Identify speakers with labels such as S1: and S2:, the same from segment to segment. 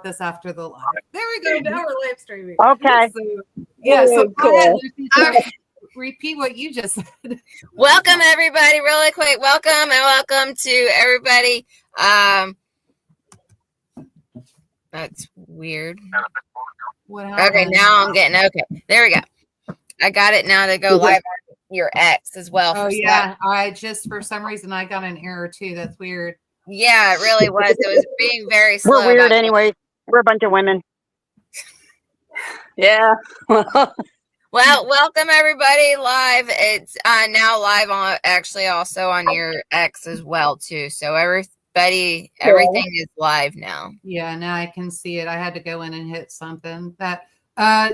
S1: this after the live. There we go. Now we're live streaming.
S2: Okay.
S1: So, yeah. So
S3: cool.
S1: go ahead, Lucy. Repeat what you just said.
S3: Welcome everybody, really quick. Welcome to everybody. That's weird.
S1: What happened?
S3: Okay, now I'm getting okay. There we go. I got it now to go live on your X as well.
S1: Oh yeah, I just for some reason I got an error too. That's weird.
S3: Yeah, it really was. It was being very slow.
S2: We're weird anyway. We're a bunch of women.
S4: Yeah.
S3: Well, welcome everybody live. It's now live on actually also on your X as well too. So everything is live now.
S1: Yeah, now I can see it. I had to go in and hit something that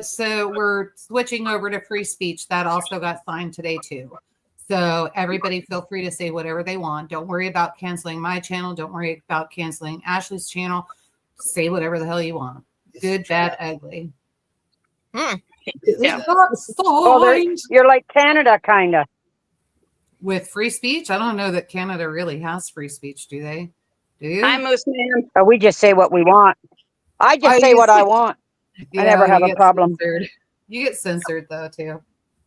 S1: so we're switching over to free speech. That also got signed today too. So everybody feel free to say whatever they want. Don't worry about canceling my channel. Don't worry about canceling Ashley's channel. Say whatever the hell you want. Good, bad, ugly.
S4: Yeah.
S2: You're like Canada, kind of.
S1: With free speech? I don't know that Canada really has free speech, do they? Do you?
S4: Hi, Moose Man.
S2: We just say what we want. I just say what I want.
S1: Yeah,
S2: I never have a problem.
S1: Censored. You get censored, though, too.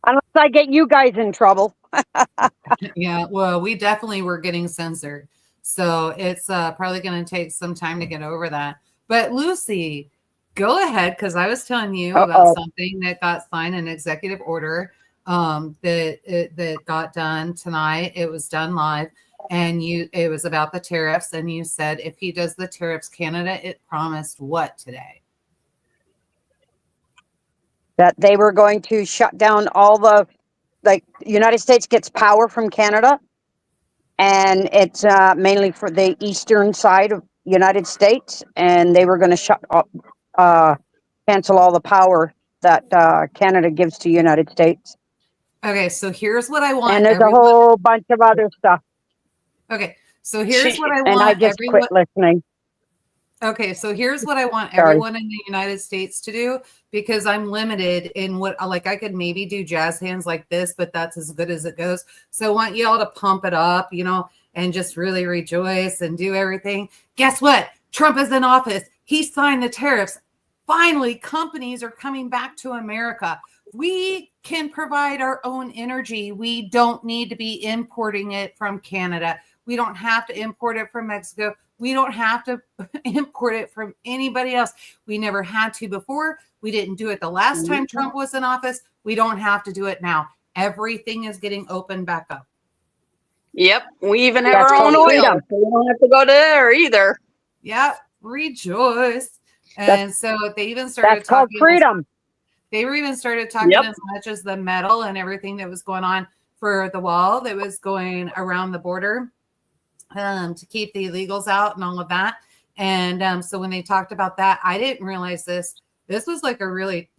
S2: Unless I get you guys in trouble.
S1: Yeah, well, we definitely were getting censored. So it's probably going to take some time to get over that. But Lucy, go ahead, because I was telling you about something that got signed, an executive order that got done tonight. It was done live, and it was about the tariffs. And you said if he does the tariffs, Canada, it promised what today?
S2: That they were going to shut down all the, like, the United States gets power from Canada, and it's mainly for the eastern side of United States, and they were going to cancel all the power that Canada gives to United States.
S1: Okay, so here's what I want.
S2: And there's a whole bunch of other stuff.
S1: Okay, so here's what I want.
S2: And I just quit listening.
S1: Okay, so here's what I want everyone in the United States to do, because I'm limited in what, like, I could maybe do jazz hands like this, but that's as good as it goes. So I want y'all to pump it up, and just really rejoice and do everything. Guess what? Trump is in office. He signed the tariffs. Finally, companies are coming back to America. We can provide our own energy. We don't need to be importing it from Canada. We don't have to import it from Mexico. We don't have to import it from anybody else. We never had to before. We didn't do it the last time Trump was in office. We don't have to do it now. Everything is getting opened back up.
S4: Yep. We even have our own oil. So we don't have to go there either.
S1: Yeah. Rejoice. And so they even started
S2: That's called freedom.
S1: They were even started talking as much as the metal and everything that was going on for the wall that was going around the border. To keep the illegals out and all of that. And so when they talked about that, I didn't realize this. This was like a really,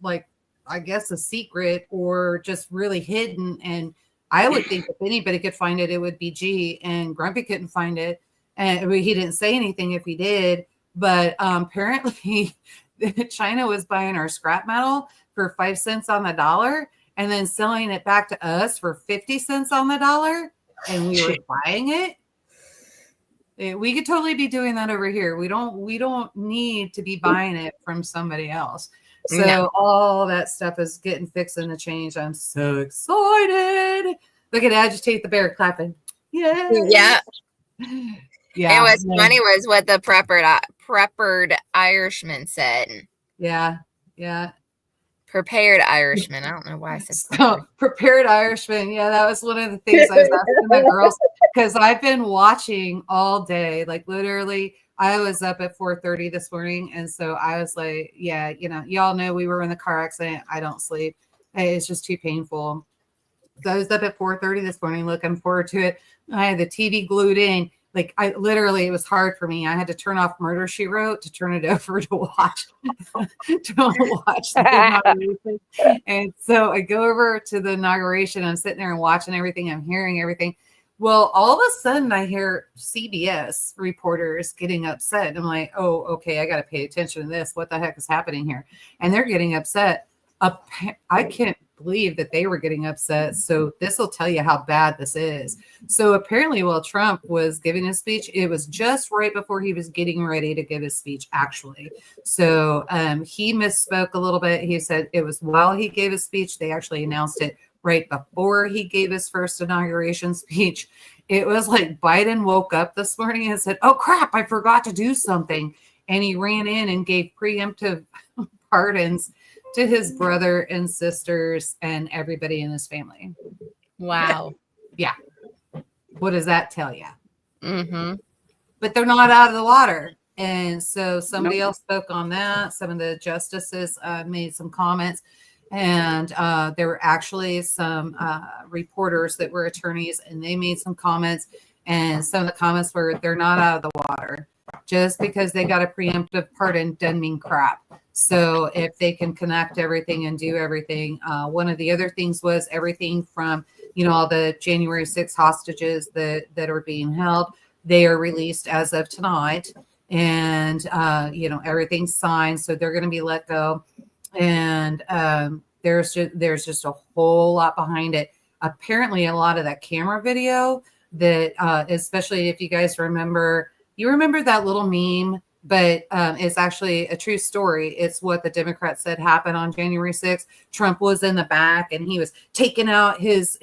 S1: I guess, a secret or just really hidden. And I would think if anybody could find it, it would be G. And Grumpy couldn't find it. And he didn't say anything if he did. But apparently China was buying our scrap metal for 5 cents on the dollar and then selling it back to us for 50 cents on the dollar. And we were buying it. We could totally be doing that over here. We don't need to be buying it from somebody else. So all that stuff is getting fixed and to change. I'm so excited. Look at Agitate the Bear clapping. Yeah.
S3: Yeah.
S1: Yeah.
S3: And what's funny was what the preppered Irishman said.
S1: Yeah. Yeah.
S3: Prepared Irishman. I don't know why I said
S1: prepared Irishman. Yeah, that was one of the things I was asking the girls, because I've been watching all day. Like literally, I was up at 4:30 this morning, and so I was like, yeah, y'all know we were in the car accident. I don't sleep. It's just too painful. So I was up at 4:30 this morning, looking forward to it. I had the TV glued in. Like it was hard for me. I had to turn off Murder, She Wrote to turn it over to watch, the inauguration. And so I go over to the inauguration. I'm sitting there and watching everything. I'm hearing everything. Well, all of a sudden I hear CBS reporters getting upset. I'm like, oh, okay, I got to pay attention to this. What the heck is happening here? And they're getting upset. I can't believe that they were getting upset. So this will tell you how bad this is. So apparently while Trump was giving his speech, it was just right before he was getting ready to give his speech, actually. So he misspoke a little bit. He said it was while he gave his speech. They actually announced it right before he gave his first inauguration speech. It was like Biden woke up this morning and said, oh crap, I forgot to do something. And he ran in and gave preemptive pardons to his brother and sisters and everybody in his family.
S3: Wow.
S1: Yeah. What does that tell you?
S3: Mm-hmm.
S1: But they're not out of the water. And so somebody else spoke on that. Some of the justices made some comments. And there were actually some reporters that were attorneys, and they made some comments. And some of the comments were, they're not out of the water. Just because they got a preemptive pardon doesn't mean crap. So if they can connect everything and do everything, one of the other things was everything from, all the January 6th hostages that are being held, they are released as of tonight. And, everything's signed. So they're going to be let go. And there's just a whole lot behind it. Apparently, a lot of that camera video that, especially if you guys remember, that little meme, but it's actually a true story. It's what the Democrats said happened on January 6th. Trump was in the back and he was taking out his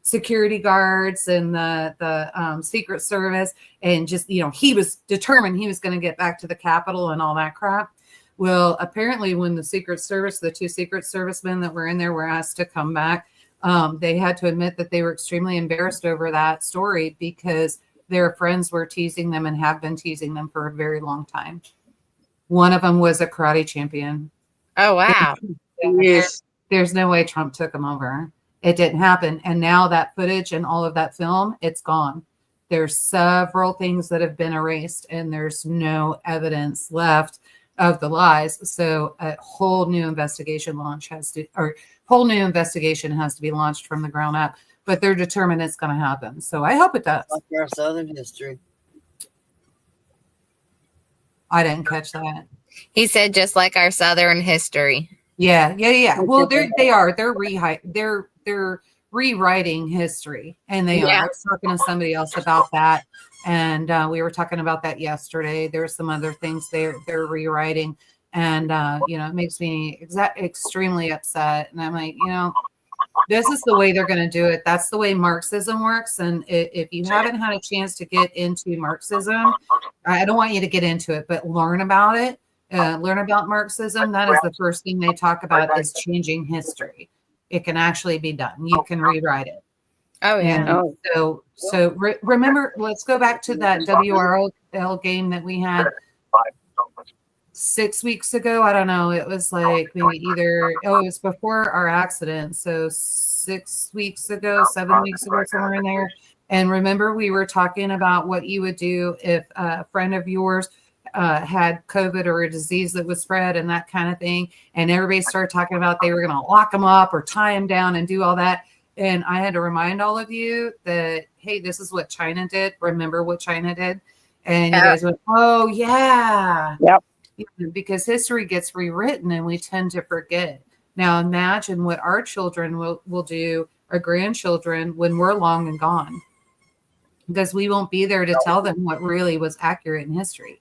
S1: security guards and the Secret Service, and just, he was determined he was going to get back to the Capitol and all that crap. Well, apparently when the Secret Service, the 2 Secret Servicemen that were in there were asked to come back, they had to admit that they were extremely embarrassed over that story because their friends were teasing them and have been teasing them for a very long time. One of them was a karate champion.
S3: Oh, wow.
S4: Yes.
S1: There's no way Trump took him over. It didn't happen. And now that footage and all of that film, it's gone. There's several things that have been erased and there's no evidence left of the lies. So a whole new investigation has to be launched from the ground up. But they're determined it's going to happen. So I hope it does.
S5: Like our Southern history.
S1: I didn't catch that.
S3: He said just like our Southern history.
S1: Yeah. Well, they are. They're rewriting history, and they are. I was talking to somebody else about that, and we were talking about that yesterday. There's some other things they're rewriting, and it makes me extremely upset. And I'm like, this is the way they're going to do it. That's the way Marxism works. And if you haven't had a chance to get into Marxism, I don't want you to get into it, but learn about it. Learn about Marxism. That is the first thing they talk about is changing history. It can actually be done. You can rewrite it.
S3: Oh, yeah.
S1: And so remember, let's go back to that WRL game that we had 6 weeks ago. I don't know. It was like maybe it was before our accident. So 6 weeks ago, 7 weeks ago, somewhere in there. And remember, we were talking about what you would do if a friend of yours had COVID or a disease that was spread and that kind of thing. And everybody started talking about they were going to lock them up or tie them down and do all that. And I had to remind all of you that, hey, this is what China did. Remember what China did? And you guys went, oh, yeah.
S2: Yep.
S1: Because history gets rewritten and we tend to forget. Now imagine what our children will do, our grandchildren, when we're long and gone. Because we won't be there to tell them what really was accurate in history.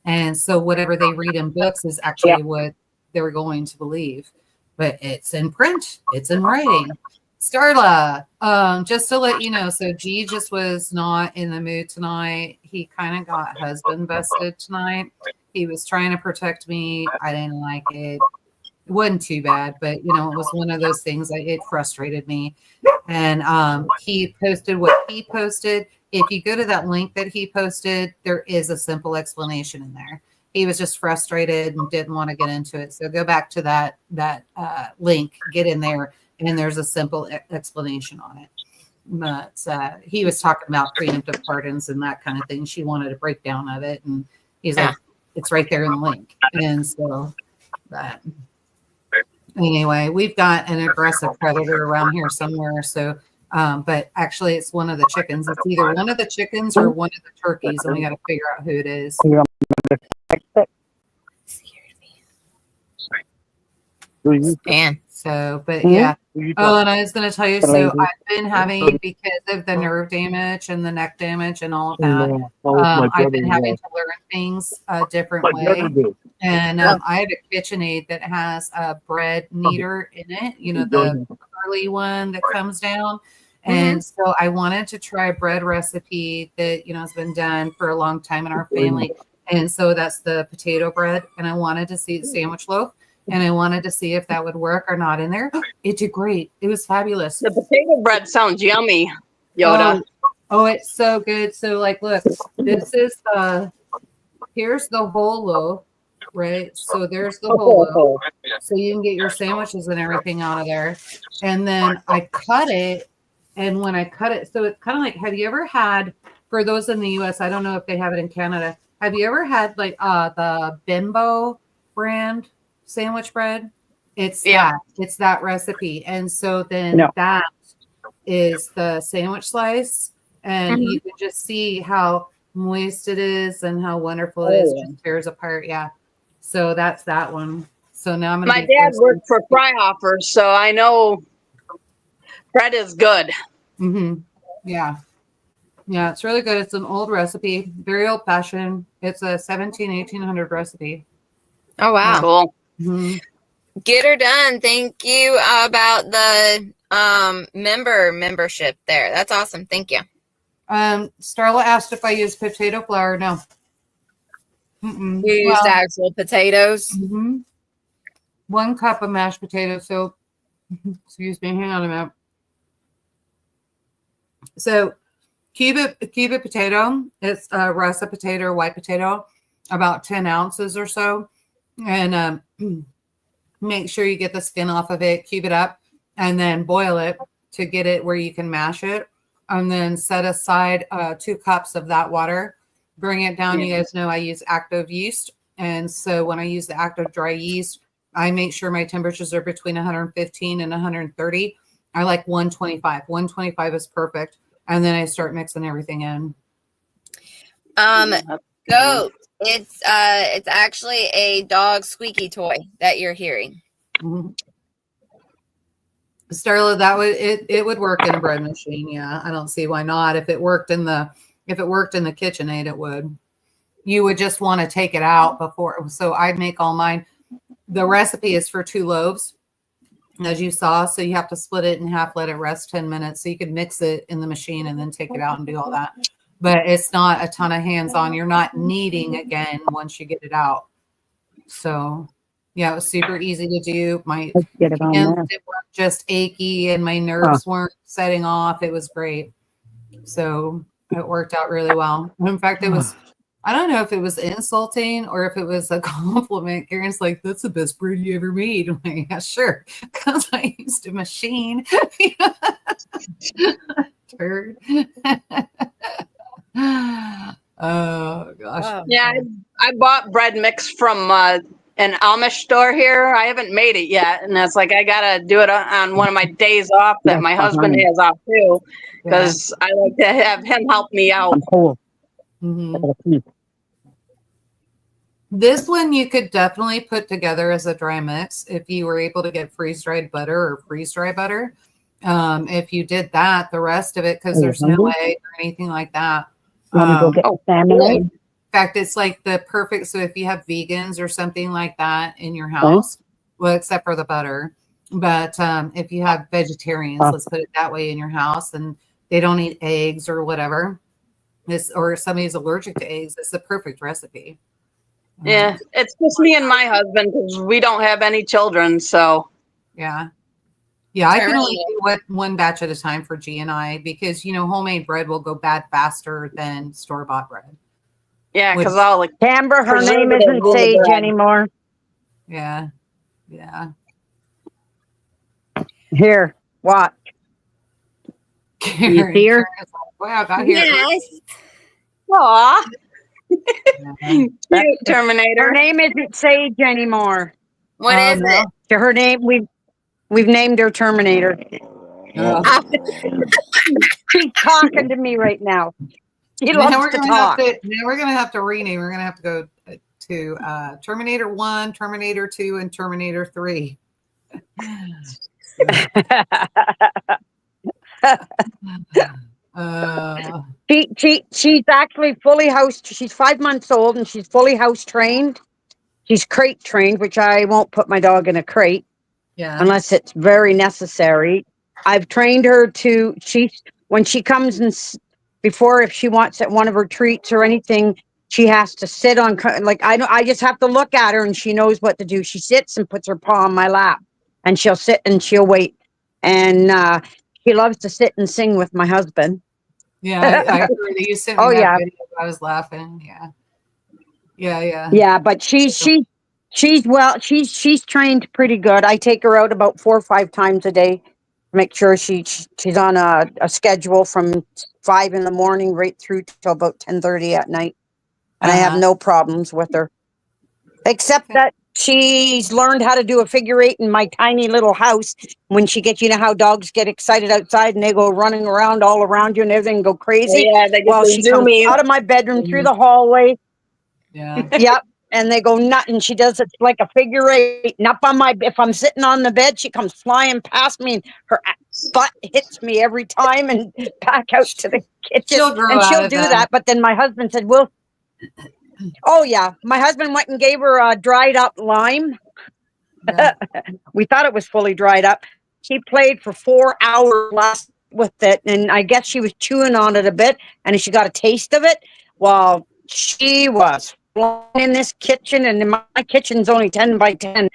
S1: And so whatever they read in books is actually what they're going to believe. But it's in print. It's in writing. Starla, just to let you know, so G just was not in the mood tonight. He kind of got husband busted tonight. He was trying to protect me. I didn't like it. It wasn't too bad, but it was one of those things. It frustrated me. And he posted what he posted. If you go to that link that he posted, there is a simple explanation in there. He was just frustrated and didn't want to get into it. So go back to that link, get in there, and there's a simple explanation on it. But he was talking about preemptive pardons and that kind of thing. She wanted a breakdown of it, and he's like, it's right there in the link. And so that anyway, we've got an aggressive predator around here somewhere. So, but actually it's one of the chickens. It's either one of the chickens or one of the turkeys, and we got to figure out who it is. So, but
S2: Mhm.
S1: yeah. Oh, and I was going to tell you, so I've been having, because of the nerve damage and the neck damage and all of that, I've been having to learn things a different way. And I have a KitchenAid that has a bread kneader in it, you know, the curly one that comes down. And so I wanted to try a bread recipe that, you know, has been done for a long time in our family. And so that's the potato bread. And I wanted to see the sandwich loaf. And I wanted to see if that would work or not in there. It did great. It was fabulous.
S4: The potato bread sounds yummy, Yoda.
S1: Oh, it's so good. So like, look, this is here's the whole loaf, right? So there's the whole loaf. So you can get your sandwiches and everything out of there. And then I cut it. And when I cut it, so it's kind of like, have you ever had, for those in the US, I don't know if they have it in Canada, have you ever had like the Bimbo brand sandwich bread? It's that recipe. And so then that is the sandwich slice, and you can just see how moist it is and how wonderful it is. It just tears apart. Yeah. So that's that one. So now I'm gonna
S4: My dad worked for Fry Offers, so I know bread is good.
S1: Yeah. Yeah, it's really good. It's an old recipe, very old fashioned. It's a 1800 recipe.
S3: Oh wow.
S4: Cool.
S3: Get her done. Thank you about the membership there. That's awesome. Thank you.
S1: Starla asked if I use potato flour. No.
S3: You used actual potatoes.
S1: 1 cup of mashed potatoes. So, excuse me. Hang on a minute. So, cube potato. It's a russet potato, white potato, about 10 ounces or so, and make sure you get the skin off of it. Cube it up, and then boil it to get it where you can mash it, and then set aside 2 cups of that water. Bring it down. You guys know I use active yeast, and so when I use the active dry yeast, I make sure my temperatures are between 115 and 130. I like 125. 125 is perfect. And then I start mixing everything in.
S3: Goat. It's actually a dog squeaky toy that you're hearing.
S1: Starla, that would it would work in a bread machine. Yeah, I don't see why not. If it worked in the KitchenAid, it would. You would just want to take it out before. So I'd make all mine. The recipe is for 2 loaves, as you saw. So you have to split it in half, let it rest 10 minutes. So you could mix it in the machine and then take it out and do all that. But it's not a ton of hands-on. You're not kneading again once you get it out. So yeah, it was super easy to do. My hands weren't just achy and my nerves weren't setting off. It was great. So it worked out really well. In fact, it was, I don't know if it was insulting or if it was a compliment. Karen's like, that's the best bread you ever made. I'm like, yeah, sure. Because I used a machine. Turd. Oh, gosh.
S4: Yeah, I bought bread mix from an Amish store here. I haven't made it yet. And that's like, I got to do it on one of my days off that my husband has off too. Because I like to have him help me out.
S1: This one you could definitely put together as a dry mix if you were able to get freeze-dried butter or freeze-dry butter. If you did that, the rest of it, because there's no egg or anything like that. In fact, it's like the perfect. So if you have vegans or something like that in your house, well, except for the butter, but if you have vegetarians, let's put it that way, in your house, and they don't eat eggs or whatever, or somebody's allergic to eggs, it's the perfect recipe.
S4: Yeah, it's just me and my husband because we don't have any children. So
S1: yeah, I can only do one batch at a time for G and I, because homemade bread will go bad faster than store-bought bread.
S4: Yeah, because all like
S2: Amber, her name isn't Sage anymore.
S1: Yeah.
S2: Here, watch. You see her?
S1: Wow, got here.
S3: Yes.
S4: Aw. Cute Terminator.
S2: Her name isn't Sage anymore.
S3: What is it?
S2: Her name, we've named her Terminator. She's talking to me right now. She loves to talk.
S1: Now we're gonna have to rename. We're gonna have to go to Terminator 1, Terminator 2, and Terminator 3.
S2: She's actually fully house. She's 5 months old and she's fully house trained. She's crate trained, which I won't put my dog in a crate unless it's very necessary. I've trained her to, when she comes and before, if she wants at one of her treats or anything, she has to sit on, like, I just have to look at her and she knows what to do. She sits and puts her paw on my lap and she'll sit and she'll wait. And she loves to sit and sing with my husband.
S1: Yeah, I heard that you sent me that video. I was laughing. Yeah,
S2: but she's trained pretty good. I take her out about 4 or 5 times a day, make sure she's on a schedule from 5 in the morning right through till about 10:30 at night, and I have no problems with her, except that she's learned how to do a figure 8 in my tiny little house. When she gets, you know how dogs get excited outside and they go running around all around you and everything, go crazy. Well, she comes out of my bedroom through the hallway. Yep. And they go nuts, and she does it like a figure 8. And up on if I'm sitting on the bed, she comes flying past me, and her butt hits me every time, and back out to the kitchen. She'll do that. But then my husband said, "Oh yeah." My husband went and gave her a dried up lime. Yeah. We thought it was fully dried up. She played for 4 hours last with it, and I guess she was chewing on it a bit, and she got a taste of it. Well, she was in this kitchen, and my kitchen's only 10 by 10,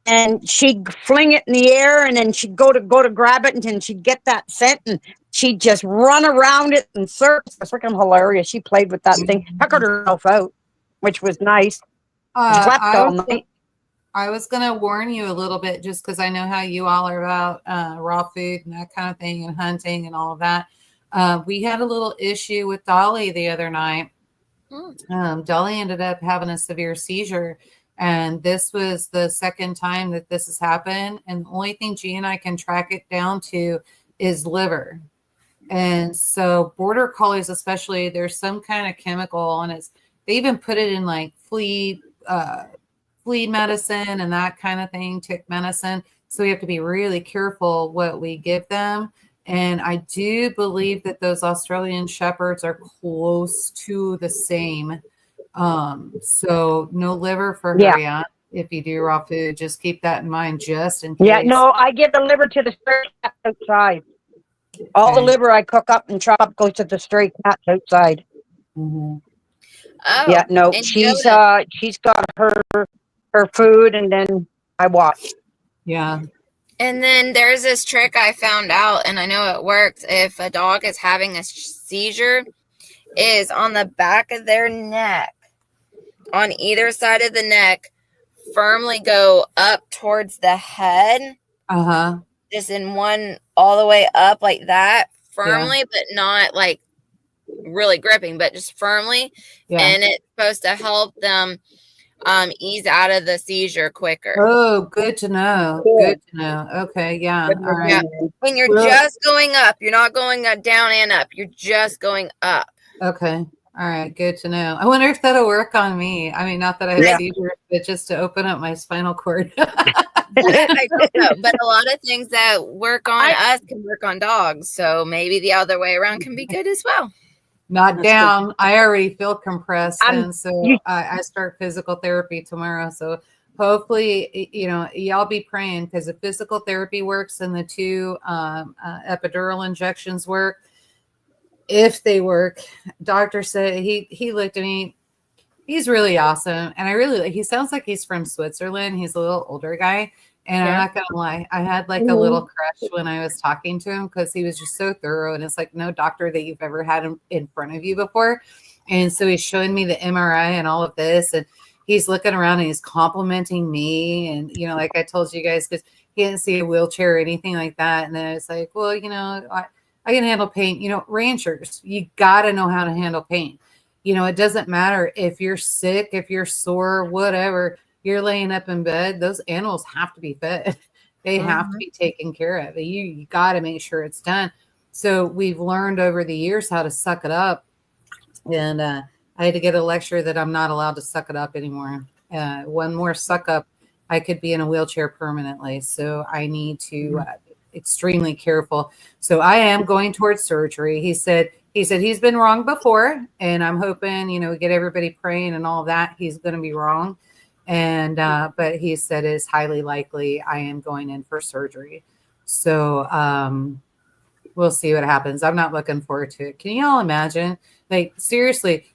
S2: and she'd fling it in the air, and then she'd go to grab it, and then she'd get that scent, and she'd just run around it in circles. It's freaking hilarious. She played with that thing, tuckered herself out, which was nice. Slept all night.
S1: I was going to warn you a little bit, just because I know how you all are about raw food and that kind of thing, and hunting and all of that. We had a little issue with Dolly the other night. Dolly ended up having a severe seizure, and this was the second time that this has happened. And the only thing G and I can track it down to is liver. And so border collies, especially, there's some kind of chemical, and they even put it in like flea medicine and that kind of thing, tick medicine. So we have to be really careful what we give them. And I do believe that those Australian Shepherds are close to the same. So no liver for her yet. If you do raw food, just keep that in mind, just in case.
S2: Yeah, no, I give the liver to the stray cats outside. All the liver I cook up and chop up goes to the stray cats outside.
S3: Oh,
S2: yeah, no, she's got her food, and then I watch.
S1: Yeah.
S3: And then there's this trick I found out, and I know it works. If a dog is having a seizure, is on the back of their neck, on either side of the neck, firmly go up towards the head. Just in one, all the way up like that, firmly, but not like really gripping, but just firmly. And it's supposed to help them ease out of the seizure quicker.
S1: Oh, good to know. Cool. Good to know. Okay, yeah. All right.
S3: Yeah. And you're just going up. You're not going down and up. You're just going up.
S1: Okay. All right. Good to know. I wonder if that'll work on me. I mean, not that I have seizures, but just to open up my spinal cord.
S3: I don't know. But a lot of things that work on us can work on dogs. So maybe the other way around can be good as well.
S1: Not down. Good. I already feel compressed. And so I start physical therapy tomorrow. So hopefully, y'all be praying, because if physical therapy works and the 2 epidural injections work, if they work, doctor said, he looked at me. He's really awesome. And he sounds like he's from Switzerland. He's a little older guy. And I'm not going to lie, I had like a little crush when I was talking to him, because he was just so thorough. And it's like no doctor that you've ever had in front of you before. And so he's showing me the MRI and all of this. And he's looking around and he's complimenting me. And, like I told you guys, because he didn't see a wheelchair or anything like that. And then it's like, well, I can handle pain. Ranchers, you got to know how to handle pain. It doesn't matter if you're sick, if you're sore, whatever. You're laying up in bed, those animals have to be fed. They have to be taken care of. You got to make sure it's done. So we've learned over the years how to suck it up. And I had to get a lecture that I'm not allowed to suck it up anymore. One more suck up, I could be in a wheelchair permanently. So I need to extremely careful. So I am going towards surgery. He said he's been wrong before, and I'm hoping, we get everybody praying and all that. He's going to be wrong. And, but he said it's highly likely I am going in for surgery. So, we'll see what happens. I'm not looking forward to it. Can you all imagine? Like, seriously,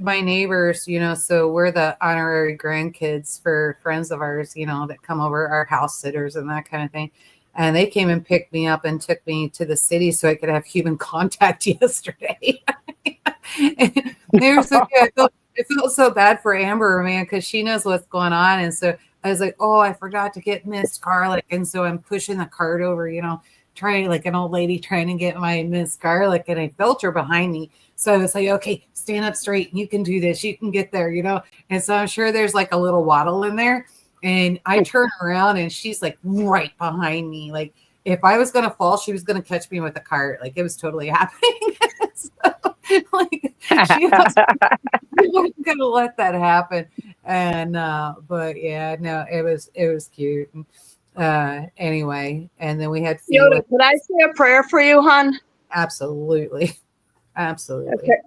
S1: my neighbors, so we're the honorary grandkids for friends of ours, that come over, our house sitters and that kind of thing. And they came and picked me up and took me to the city so I could have human contact yesterday. They were so good. It felt so bad for Amber, man, because she knows what's going on. And so I was like, oh, I forgot to get Miss Garlic. And so I'm pushing the cart over, trying like an old lady trying to get my Miss Garlic. And I felt her behind me. So I was like, okay, stand up straight. You can do this. You can get there, And so I'm sure there's like a little waddle in there. And I turn around and she's like right behind me. Like if I was going to fall, she was going to catch me with a cart. Like it was totally happening. So, like she wasn't going to let that happen. And, but yeah, no, it was cute. Anyway, and then we had
S4: Yoda, could I say a prayer for you, hon?
S1: Absolutely. Absolutely.
S4: Okay.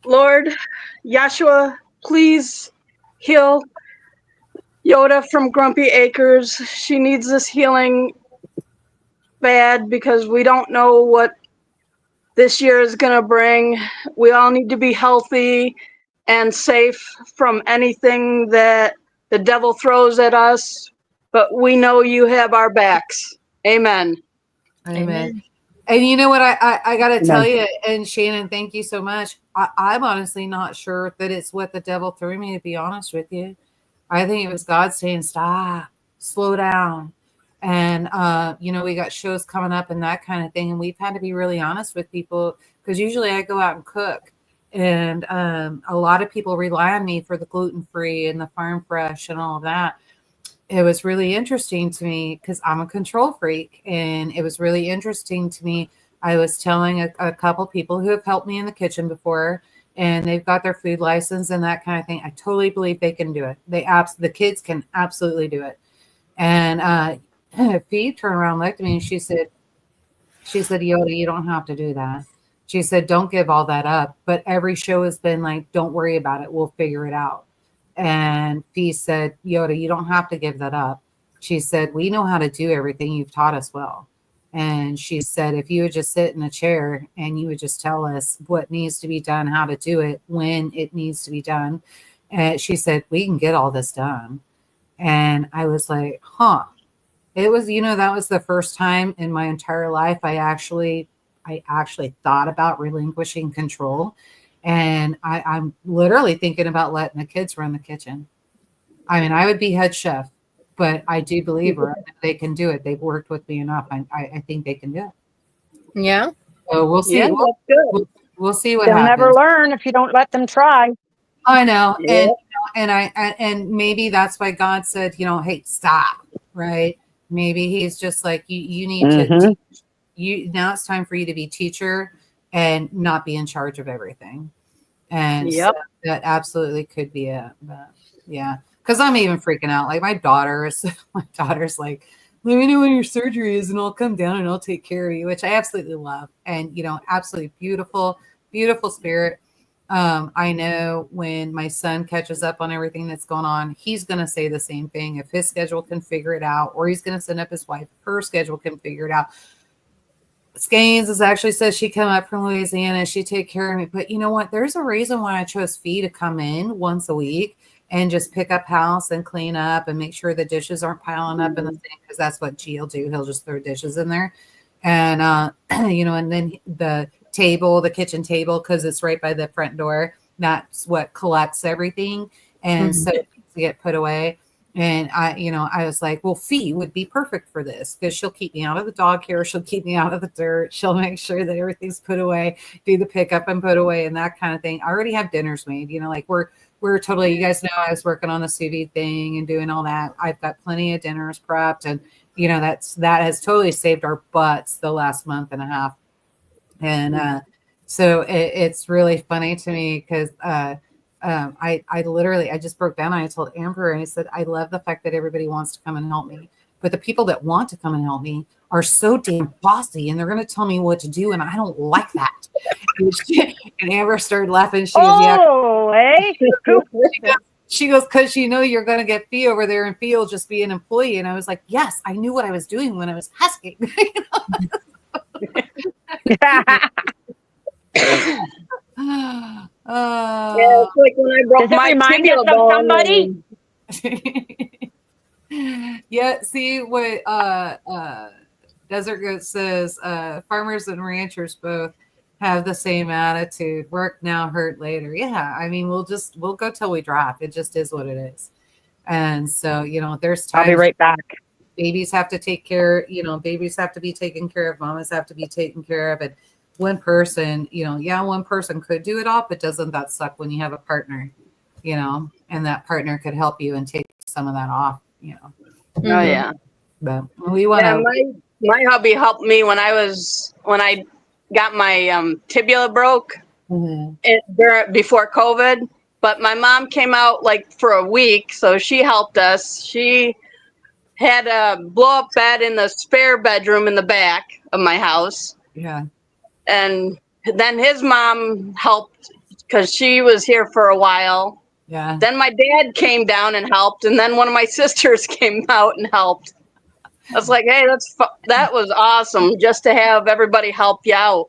S4: Lord, Yahshua, please heal Yoda from Grumpy Acres. She needs this healing bad because we don't know what this year is going to bring. We all need to be healthy and safe from anything that the devil throws at us, but we know you have our backs. Amen.
S1: Amen. And you know what I got to tell you, and Shannon, thank you so much. I'm honestly not sure that it's what the devil threw me, to be honest with you. I think it was God saying, stop, slow down. And, we got shows coming up and that kind of thing. And we've had to be really honest with people because usually I go out and cook. And a lot of people rely on me for the gluten-free and the farm fresh and all of that. It was really interesting to me because I'm a control freak. And it was really interesting to me. I was telling a couple people who have helped me in the kitchen before, and they've got their food license and that kind of thing. I totally believe they can do it. The kids can absolutely do it. And Fee turned around and looked at me and she said, Yoda, you don't have to do that. She said, don't give all that up. But every show has been like, don't worry about it. We'll figure it out. And Fee said, Yoda, you don't have to give that up. She said, we know how to do everything. You've taught us well. And she said, if you would just sit in a chair and you would just tell us what needs to be done, how to do it, when it needs to be done. And she said, we can get all this done. And I was like, huh. It was, that was the first time in my entire life I actually thought about relinquishing control. And I'm literally thinking about letting the kids run the kitchen. I mean, I would be head chef, but I do believe they can do it. They've worked with me enough. I think they can do it.
S3: Yeah.
S1: So we'll see.
S4: Yeah,
S1: we'll see what
S2: They'll
S1: happens.
S2: never learn if you don't let them try.
S1: I know.
S4: Yeah.
S1: And maybe that's why God said, hey, stop. Right. Maybe he's just like, you need to teach. Now it's time for you to be teacher and not be in charge of everything. And so that absolutely could be it. But yeah. Because I'm even freaking out. Like my daughter's like, let me know when your surgery is and I'll come down and I'll take care of you, which I absolutely love. And, absolutely beautiful, beautiful spirit. I know when my son catches up on everything that's going on, he's going to say the same thing. If his schedule can figure it out, or he's going to send up his wife, her schedule can figure it out. Skanes is actually says she come up from Louisiana. She take care of me. But you know what? There's a reason why I chose Fee to come in once a week and just pick up house and clean up and make sure the dishes aren't piling up in the sink, because that's what G'll do. He'll just throw dishes in there. And, and then the kitchen table, because it's right by the front door. That's what collects everything. And so it needs to get put away. And I was like, well, Fee would be perfect for this because she'll keep me out of the dog hair. She'll keep me out of the dirt. She'll make sure that everything's put away, do the pickup and put away and that kind of thing. I already have dinners made, like we're totally, you guys know, I was working on the sous vide thing and doing all that. I've got plenty of dinners prepped, and, that has totally saved our butts the last month and a half. And, so it's really funny to me because, I literally, I just broke down. I told Amber, and I said, I love the fact that everybody wants to come and help me, but the people that want to come and help me are so damn bossy, and they're going to tell me what to do, and I don't like that. And Amber started laughing. She goes, yeah.
S2: Oh, hey.
S1: She goes, because you know you're going to get fee over there, and fee will just be an employee. And I was like, yes, I knew what I was doing when I was asking.
S4: Yeah, it's like when I broke my tibia bone.
S1: Yeah, see what Desert Goat says, farmers and ranchers both have the same attitude. Work now, hurt later. Yeah, I mean, we'll go till we drop. It just is what it is. And so, there's times
S2: I'll be right back.
S1: babies have to take care, babies have to be taken care of, mamas have to be taken care of. And one person, one person could do it all, but doesn't that suck when you have a partner, and that partner could help you and take some of that off,
S4: Oh yeah.
S1: But we want to.
S4: My hubby helped me when I got my tibia broke before COVID. But my mom came out like for a week, so she helped us. She had a blow up bed in the spare bedroom in the back of my house.
S1: Yeah.
S4: And then his mom helped because she was here for a while.
S1: Yeah.
S4: Then my dad came down and helped, and then one of my sisters came out and helped. I was like, hey, that was awesome just to have everybody help you out.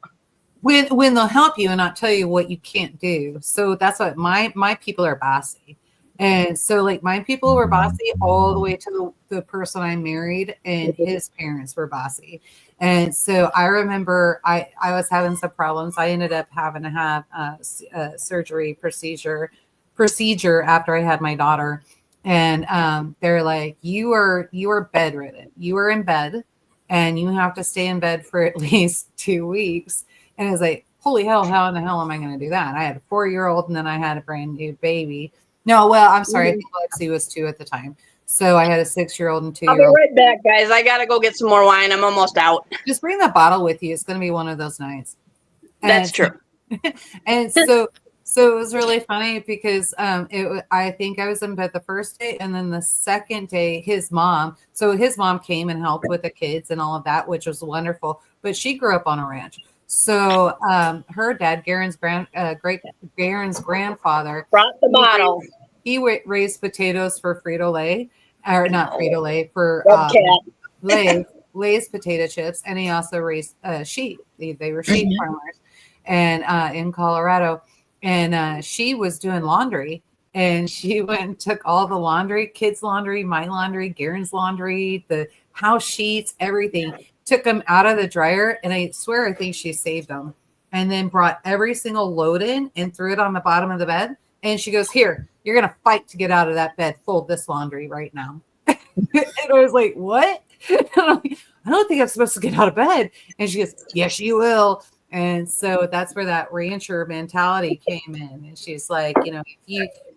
S1: When they'll help you and not tell you what you can't do. So that's what my people are bossy. And so like my people were bossy all the way to the person I married, and his parents were bossy. And so I remember I was having some problems. I ended up having to have a surgery procedure after I had my daughter. And they're like, you are bedridden. You are in bed and you have to stay in bed for at least 2 weeks. And I was like, holy hell, how in the hell am I going to do that? I had a 4-year-old and then I had a brand new baby. No, well, I'm sorry. I think Lexi was 2 at the time. So I had a 6-year-old and 2-year-old.
S4: I'll be right back, guys. I got to go get some more wine. I'm almost out.
S1: Just bring the bottle with you. It's going to be one of those nights.
S4: That's true.
S1: And so it was really funny because I think I was in bed the first day, and then the second day, his mom came and helped with the kids and all of that, which was wonderful. But she grew up on a ranch. So her dad, Garen's grandfather,
S4: brought the bottle.
S1: He raised potatoes for Frito-Lay, or not Frito-Lay, for Lay's potato chips, and he also raised sheep. They were sheep farmers, and in Colorado. And she was doing laundry, and she went and took all the laundry, kids' laundry, my laundry, Garen's laundry, the house sheets, everything, took them out of the dryer. And I swear, I think she saved them, and then brought every single load in and threw it on the bottom of the bed. And she goes, here, you're going to fight to get out of that bed. Fold this laundry right now. And I was like, what? I don't think I'm supposed to get out of bed. And she goes, yes, you will. And so that's where that rancher mentality came in. And she's like,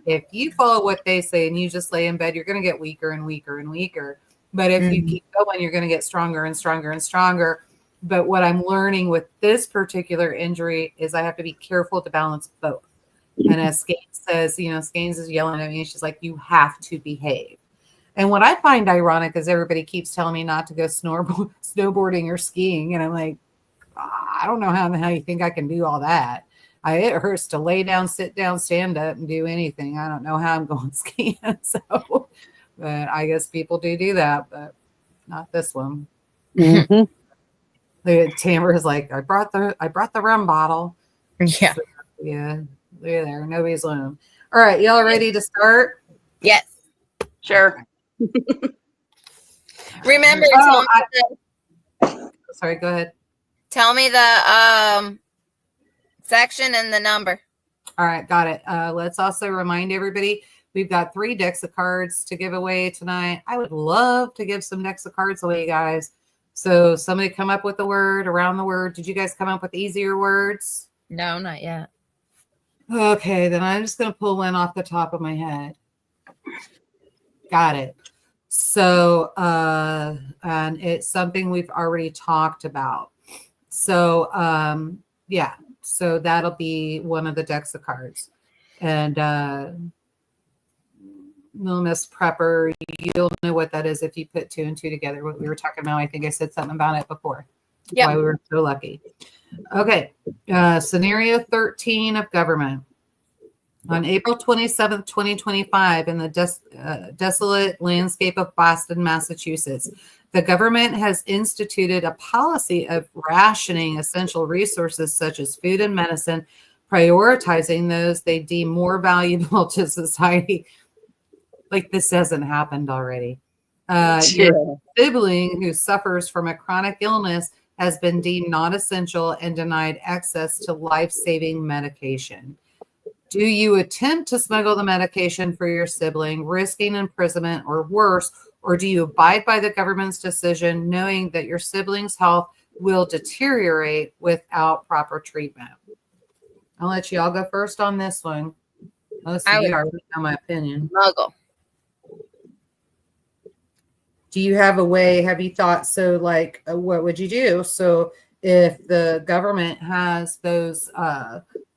S1: if you follow what they say and you just lay in bed, you're going to get weaker and weaker and weaker. But if you keep going, you're going to get stronger and stronger and stronger. But what I'm learning with this particular injury is I have to be careful to balance both. And as Skanes says, Skanes is yelling at me. She's like, you have to behave. And what I find ironic is everybody keeps telling me not to go snowboarding or skiing. And I'm like, I don't know how the hell you think I can do all that. It hurts to lay down, sit down, stand up, and do anything. I don't know how I'm going skiing. So, but I guess people do that, but not this one. Tamara's like, I brought the rum bottle.
S3: Yeah.
S1: So, yeah. Look at there. Nobody's learning. All right. Y'all ready to start?
S3: Yes.
S4: Sure.
S3: Remember,
S1: sorry, go ahead.
S3: Tell me the section and the number.
S1: All right, got it. Let's also remind everybody, we've got 3 decks of cards to give away tonight. I would love to give some decks of cards away, guys. So somebody come up with the word, around the word. Did you guys come up with easier words?
S3: No, not yet.
S1: Okay, then I'm just going to pull one off the top of my head. Got it. So, and it's something we've already talked about. So, yeah, so that'll be one of the decks of cards. And Miss Prepper, you'll know what that is if you put 2 and 2 together. What we were talking about, I think I said something about it before.
S3: Yep.
S1: Why we were so lucky. Okay, scenario 13 of government. On April 27th, 2025, in the desolate landscape of Boston, Massachusetts, the government has instituted a policy of rationing essential resources such as food and medicine, prioritizing those they deem more valuable to society. Like this hasn't happened already. Your sibling who suffers from a chronic illness has been deemed not essential and denied access to life-saving medication. Do you attempt to smuggle the medication for your sibling, risking imprisonment or worse, or do you abide by the government's decision, knowing that your sibling's health will deteriorate without proper treatment? I'll let you all go first on this one. Most of you already know my opinion.
S3: Smuggle.
S1: Do you have a way? Have you thought, so like, what would you do? So if the government has those,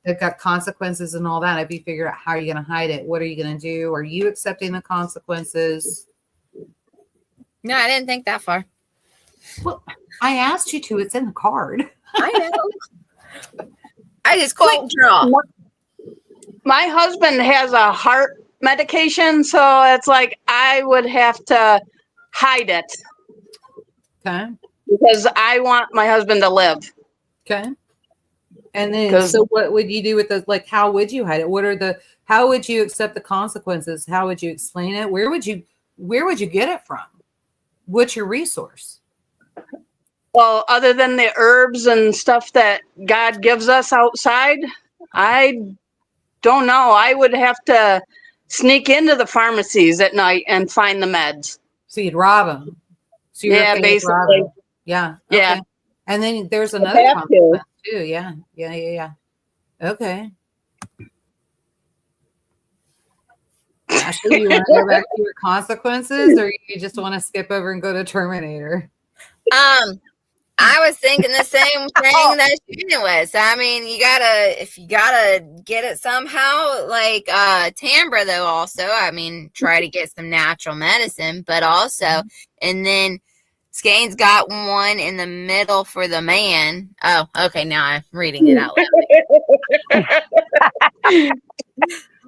S1: they've got consequences and all that, have you figured out how are you going to hide it? What are you going to do? Are you accepting the consequences?
S3: No, I didn't think that far.
S1: Well, I asked you to. It's in the card.
S3: I know. I just quote draw.
S4: My husband has a heart medication, so it's like I would have to hide it.
S1: Okay.
S4: Because I want my husband to live.
S1: Okay. And then, so what would you do with those? Like, how would you hide it? How would you accept the consequences? How would you explain it? Where would you get it from? What's your resource?
S4: Well, other than the herbs and stuff that God gives us outside, I don't know. I would have to sneak into the pharmacies at night and find the meds.
S1: So you'd rob them. So
S4: yeah, basically.
S1: Yeah.
S4: Okay. Yeah.
S1: And then there's another consequence too. Yeah. Okay. Ashley, you want to go back to your consequences, or you just want to skip over and go to Terminator?
S3: I was thinking the same thing that Shannon was. I mean, if you gotta get it somehow, like Tambra though also, I mean, try to get some natural medicine, but also, and then Skane's got one in the middle for the man. Oh, okay, now I'm reading it out loud.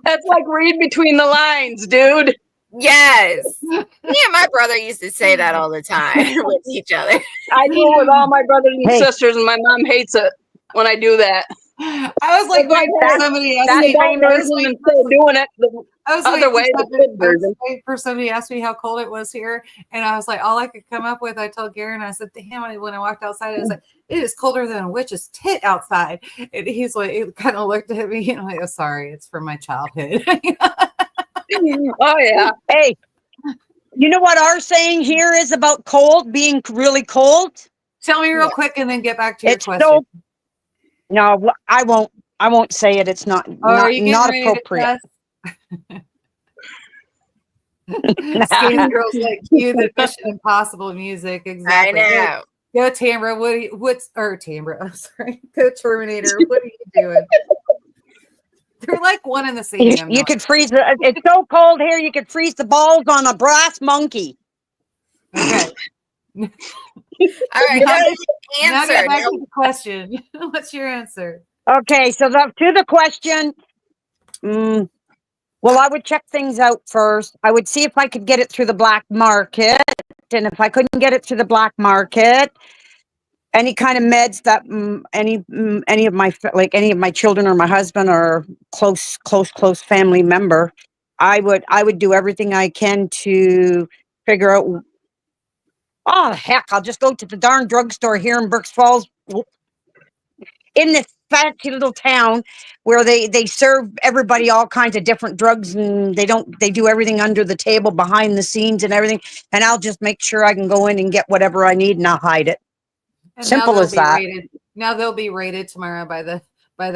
S4: That's like read between the lines, dude.
S3: Yes. Me and my brother used to say that all the time with each other.
S4: I do with all my brothers and sisters, and my mom hates it when I do that.
S1: I was like, somebody asked me.
S4: Doing it the other way.
S1: For somebody asked me how cold it was here, and I was like, all I could come up with, I told Garen, I said, damn, when I walked outside, I was like, it is colder than a witch's tit outside. And he's like, he kind of looked at me, and I'm like, oh, sorry, it's from my childhood.
S4: Oh yeah.
S2: Hey, you know what our saying here is about cold being really cold?
S1: Tell me real quick, and then get back to your question.
S2: No, I won't say it. It's not appropriate.
S1: Skinny girls like cue the Mission Impossible music. Exactly.
S3: I know.
S1: Go Tambra. Tambra? I'm sorry. Go Terminator. What are you doing? They're like one and the same.
S2: You could freeze it's so cold here. You could freeze the balls on a brass monkey.
S1: Okay.
S3: All right.
S1: Now get back to the question. What's your answer?
S2: Okay, so to the question, well, I would check things out first. I would see if I could get it through the black market, and if I couldn't get it through the black market, any kind of meds that any of my children or my husband or close family member, I would do everything I can to figure out. Oh heck! I'll just go to the darn drugstore here in Berks Falls, in this fancy little town where they serve everybody all kinds of different drugs, and they do everything under the table, behind the scenes, and everything. And I'll just make sure I can go in and get whatever I need, and I'll hide it.
S1: And
S2: simple as that.
S1: Now they'll be raided tomorrow by the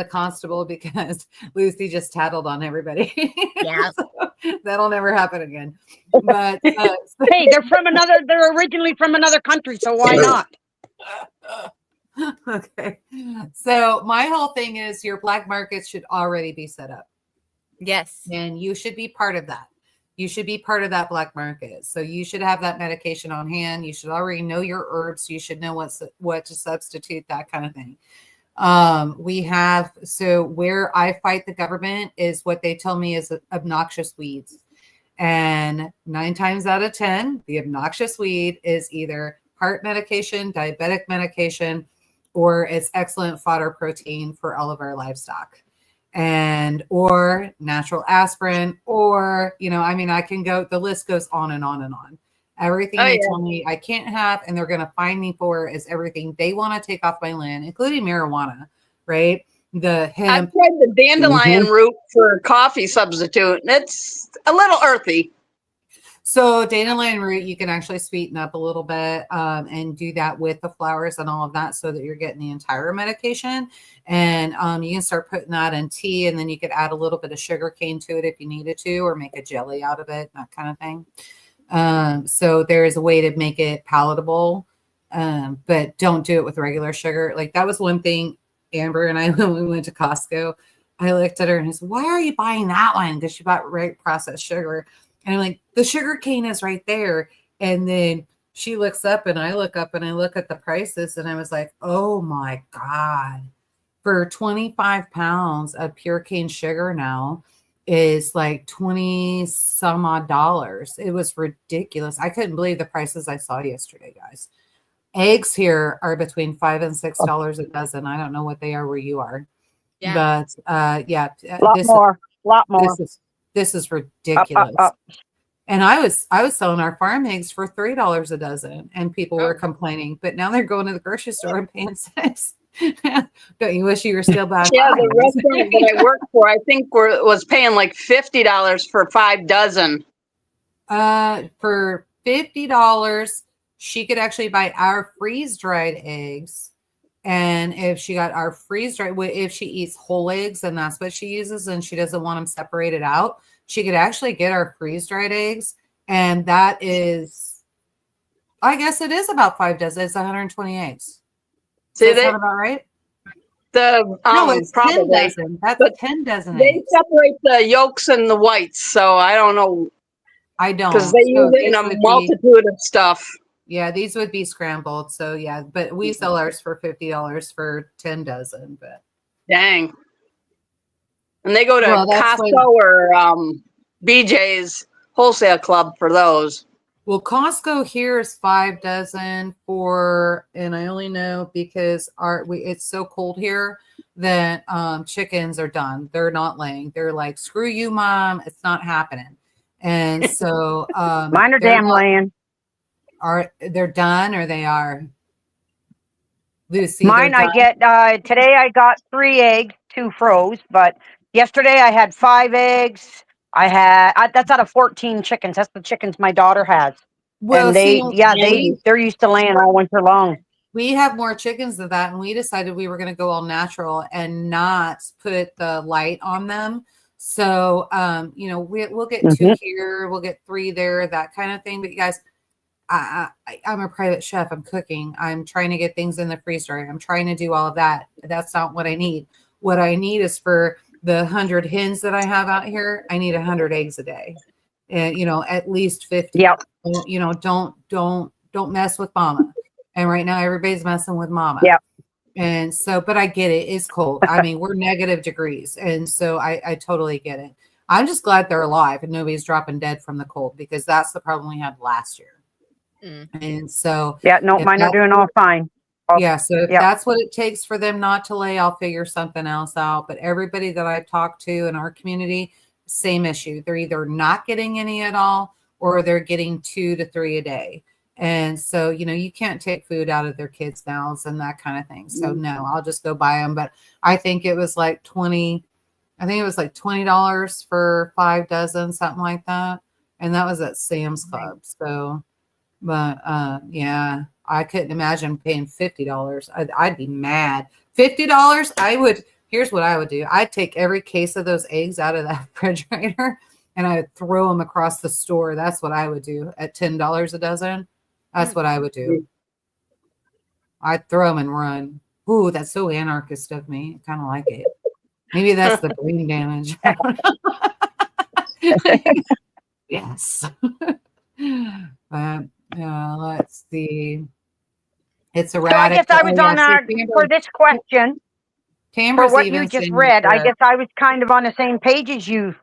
S1: constable because Lucy just tattled on everybody.
S3: Yeah.
S1: So that'll never happen again. But
S2: hey, they're originally from another country, so why not?
S1: Okay. So my whole thing is your black markets should already be set up.
S3: Yes.
S1: And you should be part of that. You should be part of that black market. So you should have that medication on hand. You should already know your herbs. You should know what to substitute, that kind of thing. So where I fight the government is what they tell me is obnoxious weeds. And 9 times out of 10, the obnoxious weed is either heart medication, diabetic medication, or it's excellent fodder protein for all of our livestock. Or natural aspirin, or, I can go, the list goes on and on and on. Everything they tell me I can't have, and they're going to find me for, is everything they want to take off my land, including marijuana, right? The hemp.
S4: I've tried the dandelion root for coffee substitute, and it's a little earthy.
S1: So dandelion root, you can actually sweeten up a little bit and do that with the flowers and all of that, so that you're getting the entire medication. And you can start putting that in tea, and then you could add a little bit of sugar cane to it if you needed to, or make a jelly out of it, that kind of thing. So there is a way to make it palatable, but don't do it with regular sugar. Like, that was one thing Amber and I, when we went to Costco, I looked at her and I said, "Why are you buying that one?" Because she bought processed sugar. And I'm like, "The sugar cane is right there." And then she looks up and I look up and I look at the prices, and I was like, oh my God, for 25 pounds of pure cane sugar now is like 20 some odd dollars. It was ridiculous. I couldn't believe the prices I saw yesterday, guys. Eggs here are between $5 and $6 a dozen. I don't know what they are where you are.
S3: Yeah.
S1: But
S2: lot more.
S1: This is ridiculous. And I was selling our farm eggs for $3 a dozen, and people were complaining. But now they're going to the grocery store and paying $6. Don't you wish you were still back?
S4: Yeah, the restaurant that I worked for, I think was paying like $50 for 5 dozen.
S1: For $50, she could actually buy our freeze-dried eggs. And if she got our freeze-dried, if she eats whole eggs and that's what she uses, and she doesn't want them separated out, she could actually get our freeze-dried eggs. And that is, I guess it is about 5 dozen. It's 120 eggs. Does that sound about right?
S4: No,
S1: it's
S4: probably
S1: 10 dozen. That's 10 dozen
S4: They
S1: eggs.
S4: separate the yolks and the whites, so I don't know.
S1: I don't.
S4: Because they use it in a multitude of stuff.
S1: Yeah, these would be scrambled. So yeah, but we sell ours for $50 for 10 dozen. But
S4: dang. And they go to Costco or BJ's wholesale club for those.
S1: Well, Costco here is 5 dozen for, and I only know because it's so cold here that chickens are done. They're not laying. They're like, "Screw you, Mom. It's not happening." And so
S2: mine are damn laying.
S1: They're done, or they are? Lucy,
S2: mine I get today I got 3 eggs, 2 froze, but yesterday I had 5 eggs. That's out of 14 chickens. That's the chickens my daughter has. Well, and they're used to laying all winter long.
S1: We have more chickens than that, and we decided we were going to go all natural and not put the light on them. So we'll get 2 here, we'll get 3 there, that kind of thing. But you guys, I'm a private chef. I'm cooking. I'm trying to get things in the freezer. I'm trying to do all of that. That's not what I need. What I need is for the 100 hens that I have out here, I need 100 eggs a day, and at least 50.
S2: Yep.
S1: Don't mess with mama. And right now everybody's messing with mama.
S2: Yep.
S1: And so, but I get it. It's cold. I mean, we're negative degrees, and so I totally get it. I'm just glad they're alive and nobody's dropping dead from the cold, because that's the problem we had last year. And so,
S2: mine are doing all fine.
S1: Yeah, so if that's what it takes for them not to lay, I'll figure something else out. But everybody that I've talked to in our community, same issue. They're either not getting any at all, or they're getting 2 to 3 a day. And so, you can't take food out of their kids' mouths and that kind of thing. So no, I'll just go buy them. But I think it was like $20 for 5 dozen, something like that. And that was at Sam's Club. So, but yeah, I couldn't imagine paying $50. I'd be mad. $50, here's what I would do. I'd take every case of those eggs out of that refrigerator and I would throw them across the store. That's what I would do at $10 a dozen. That's what I would do. I'd throw them and run. Ooh, that's so anarchist of me. I kind of like it. Maybe that's the brain damage. Yes. Let's see. It's
S2: So I
S1: erratic.
S2: guess I was on for this question, for
S1: Tambra's
S2: what you
S1: even
S2: just
S1: saying
S2: read. I
S1: that.
S2: guess I was kind of on the same page as you,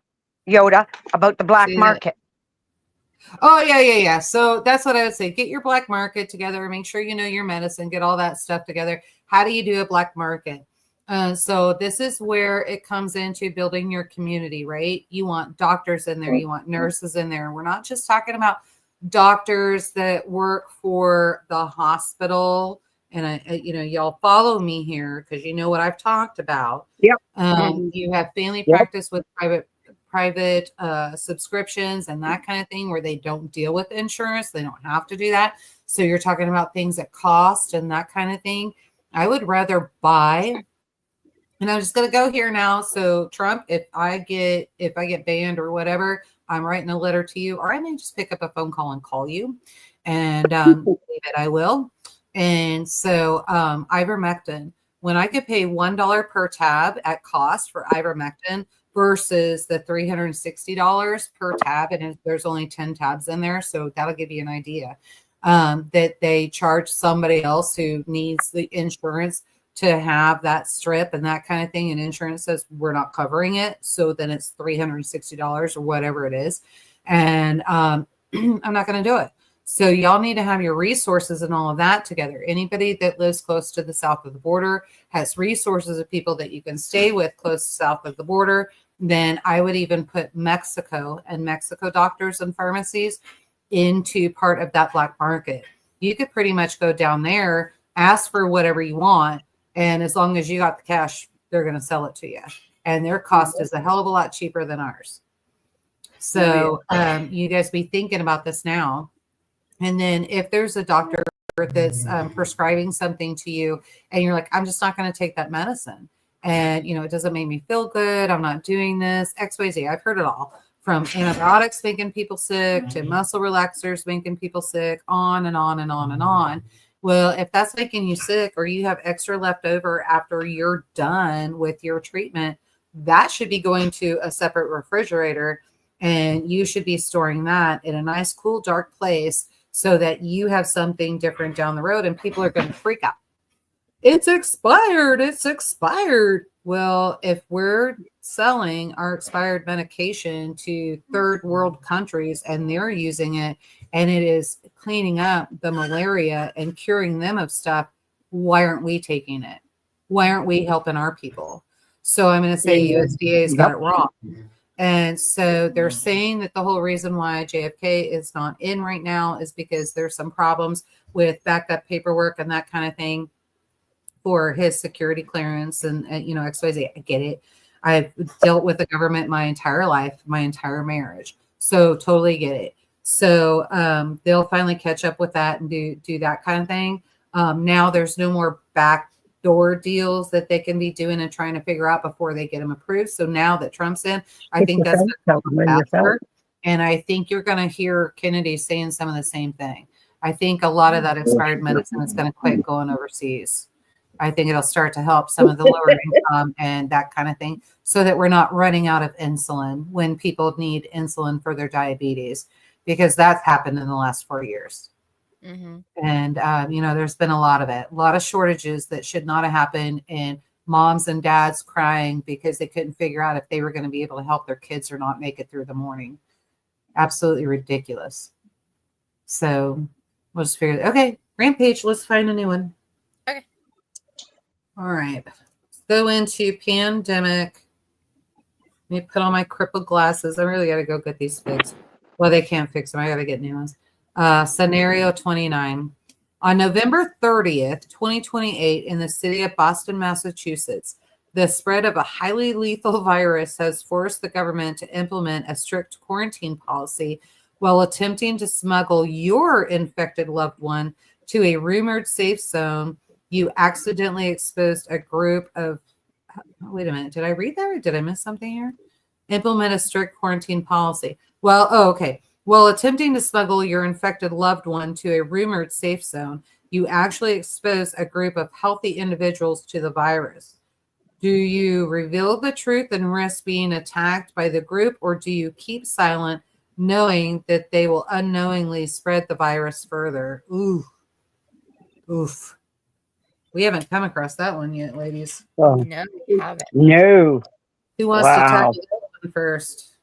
S2: Yoda, about the black market.
S1: Oh, yeah. So that's what I would say. Get your black market together. Make sure you know your medicine. Get all that stuff together. How do you do a black market? So this is where it comes into building your community, right? You want doctors in there. You want nurses in there. We're not just talking about doctors that work for the hospital. And y'all follow me here because you know what I've talked about.
S2: Yep.
S1: You have family practice with private subscriptions and that kind of thing where they don't deal with insurance. They don't have to do that. So you're talking about things that cost and that kind of thing. I would rather buy, and I'm just going to go here now. So Trump, if I get banned or whatever, I'm writing a letter to you, or I may just pick up a phone call and call you, and I will. And so ivermectin, when I could pay $1 per tab at cost for ivermectin versus the $360 per tab, and there's only 10 tabs in there, so that'll give you an idea that they charge somebody else who needs the insurance to have that strip and that kind of thing, and insurance says we're not covering it, so then it's $360 or whatever it is, and I'm not going to do it. So y'all need to have your resources and all of that together. Anybody that lives close to the south of the border has resources of people that you can stay with close to south of the border. Then I would even put Mexico and Mexico doctors and pharmacies into part of that black market. You could pretty much go down there, ask for whatever you want, and as long as you got the cash, they're going to sell it to you. And their cost is a hell of a lot cheaper than ours. So you guys be thinking about this now. And then if there's a doctor that's prescribing something to you and you're like, I'm just not going to take that medicine. And, it doesn't make me feel good. I'm not doing this, XYZ. I've heard it all, from antibiotics making people sick to muscle relaxers making people sick, on and on and on and on. Well, if that's making you sick or you have extra left over after you're done with your treatment, that should be going to a separate refrigerator, and you should be storing that in a nice, cool, dark place so that you have something different down the road, and people are going to freak out. It's expired. It's expired. Well, if we're selling our expired medication to third world countries and they're using it and it is cleaning up the malaria and curing them of stuff, why aren't we taking it? Why aren't we helping our people? So I'm going to say USDA's got it wrong. And so they're saying that the whole reason why JFK is not in right now is because there's some problems with backed up paperwork and that kind of thing for his security clearance and XYZ. I get it. I've dealt with the government my entire life, my entire marriage. So totally get it. So they'll finally catch up with that and do that kind of thing. Now there's no more backdoor deals that they can be doing and trying to figure out before they get them approved. So now that Trump's in, I think that's faster. And I think you're going to hear Kennedy saying some of the same thing. I think a lot of that expired medicine is going to quit going overseas. I think it'll start to help some of the lower income and that kind of thing, so that we're not running out of insulin when people need insulin for their diabetes, because that's happened in the last 4 years. Mm-hmm. And, there's been a lot of it, a lot of shortages that should not have happened, and moms and dads crying because they couldn't figure out if they were going to be able to help their kids or not make it through the morning. Absolutely ridiculous. So we'll just figure it. Okay, Rampage, let's find a new one.
S3: Okay.
S1: All right. Let's go into pandemic. Let me put on my crippled glasses. I really got to go get these fixed. Well, they can't fix them. I got to get new ones. Scenario 29. On November 30th, 2028, in the city of Boston, Massachusetts, the spread of a highly lethal virus has forced the government to implement a strict quarantine policy while attempting to smuggle your infected loved one to a rumored safe zone. You accidentally exposed a group of, wait a minute, did I read that or did I miss something here? Implement a strict quarantine policy. Okay. While attempting to smuggle your infected loved one to a rumored safe zone, you actually expose a group of healthy individuals to the virus. Do you reveal the truth and risk being attacked by the group, or do you keep silent, knowing that they will unknowingly spread the virus further? Ooh, oof. We haven't come across that one yet, ladies.
S2: Oh,
S3: No, we haven't.
S2: no.
S1: Who wants to
S2: Wow.
S1: tackle that one first?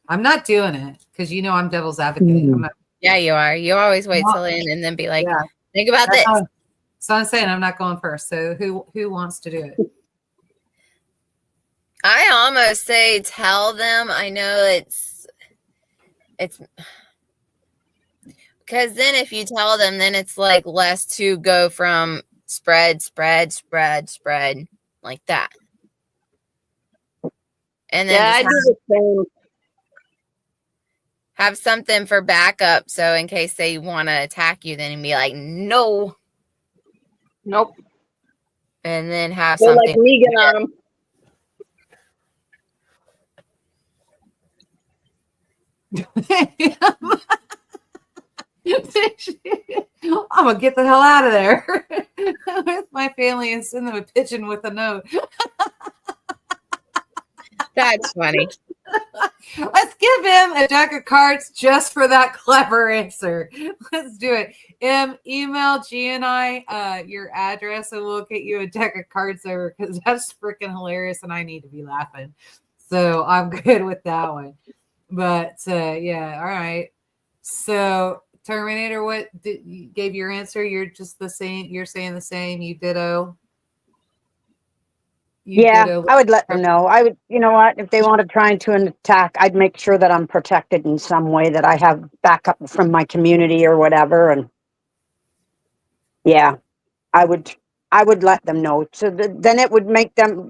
S1: I'm not doing it because I'm devil's advocate. I'm not.
S3: Yeah, you are. You always wait till in and then be like,
S1: Yeah.
S3: think about this.
S1: So I'm saying I'm not going first. So who wants to do it?
S3: I almost say tell them. I know it's because then if you tell them, then it's like less to go from spread like that. And then
S4: Yeah, I do the same.
S3: have something for backup. So in case they want to attack you, then be like, no.
S4: Nope.
S3: And then have
S4: They're
S3: something.
S4: like Negan on them.
S1: I'm gonna get the hell out of there with my family and send them a pigeon with a note.
S3: That's funny.
S1: Let's give him a deck of cards just for that clever answer. Let's do it. Email G and I your address, and we'll get you a deck of cards over because that's freaking hilarious, and I need to be laughing. So I'm good with that one. But yeah, all right. So Terminator, what you gave your answer? You're just the same. You're saying the same. You ditto.
S2: Yeah, I would let them know. I would, you know what, if they want to try to attack, I'd make sure that I'm protected in some way, that I have backup from my community or whatever. And yeah, I would let them know. So then it would make them,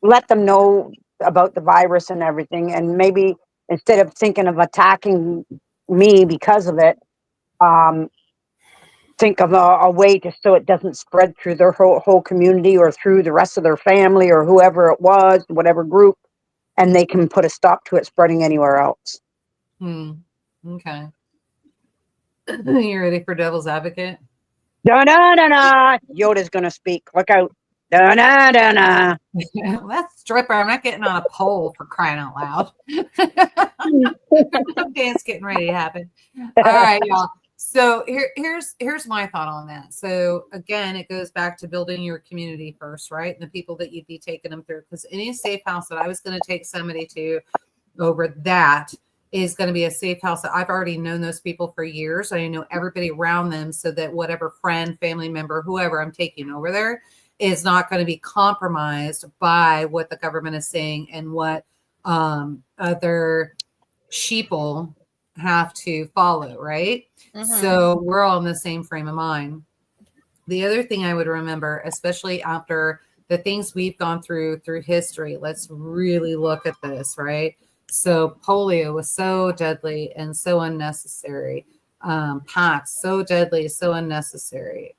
S2: let them know about the virus and everything. And maybe instead of thinking of attacking me because of it, think of a way just so it doesn't spread through their whole community or through the rest of their family or whoever it was, whatever group, and they can put a stop to it spreading anywhere else.
S1: Okay. You ready for devil's advocate?
S2: Da-da-da-da. Yoda's going to speak. Look out. Da-da-da-da.
S1: That's stripper. I'm not getting on a pole for crying out loud. Dance getting ready to happen. All right, y'all. So here's my thought on that. So again, it goes back to building your community first, right? And the people that you'd be taking them through. Because any safe house that I was going to take somebody to over that is going to be a safe house that I've already known those people for years. I know everybody around them, so that whatever friend, family member, whoever I'm taking over there is not going to be compromised by what the government is saying and what other sheeple have to follow, right? So we're all in the same frame of mind. The other thing I would remember, especially after the things we've gone through history, let's really look at this, right? So polio was so deadly and so unnecessary. PAX, so deadly, so unnecessary.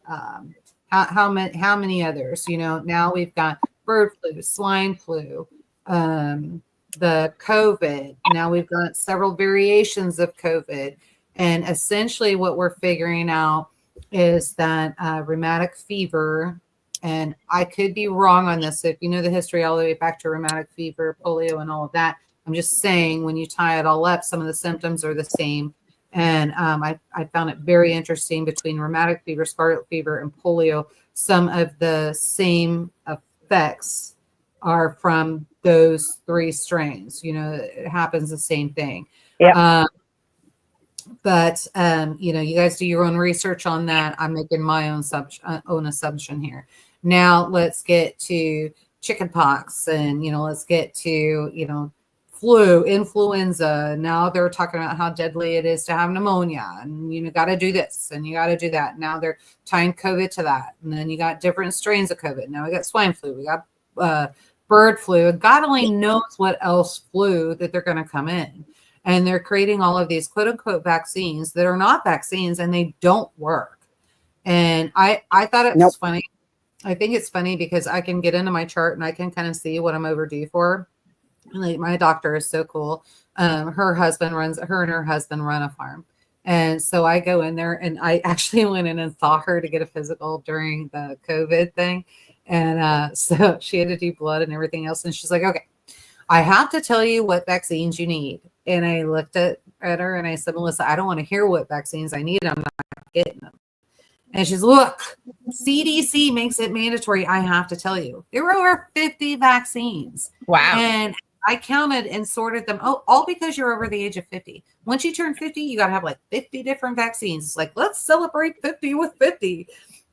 S1: How many others? Now we've got bird flu, swine flu, the COVID. Now we've got several variations of COVID. And essentially what we're figuring out is that rheumatic fever, and I could be wrong on this. So if you know the history all the way back to rheumatic fever, polio, and all of that, I'm just saying when you tie it all up, some of the symptoms are the same. And I found it very interesting between rheumatic fever, scarlet fever, and polio. Some of the same effects are from those three strains. It happens the same thing.
S2: Yeah.
S1: But you guys do your own research on that. I'm making my own assumption here. Now let's get to chickenpox, and let's get to flu, influenza. Now they're talking about how deadly it is to have pneumonia, and you got to do this and you got to do that. Now they're tying COVID to that, and then you got different strains of COVID. Now we got swine flu, we got bird flu, and God only knows what else flu that they're going to come in. And they're creating all of these quote unquote vaccines that are not vaccines, and they don't work. And I thought it was funny. I think it's funny because I can get into my chart and I can kind of see what I'm overdue for. Like, my doctor is so cool. Her and her husband run a farm, And so I go in there, and I actually went in and saw her to get a physical during the COVID thing. And so she had to do blood and everything else. And she's like, okay, I have to tell you what vaccines you need. And I looked at her and I said, Melissa, I don't want to hear what vaccines I need. I'm not getting them. And she's, look, CDC makes it mandatory. I have to tell you, there were over 50 vaccines.
S3: Wow.
S1: And I counted and sorted them. Oh, all because you're over the age of 50. Once you turn 50, you got to have like 50 different vaccines. It's like, let's celebrate 50 with 50.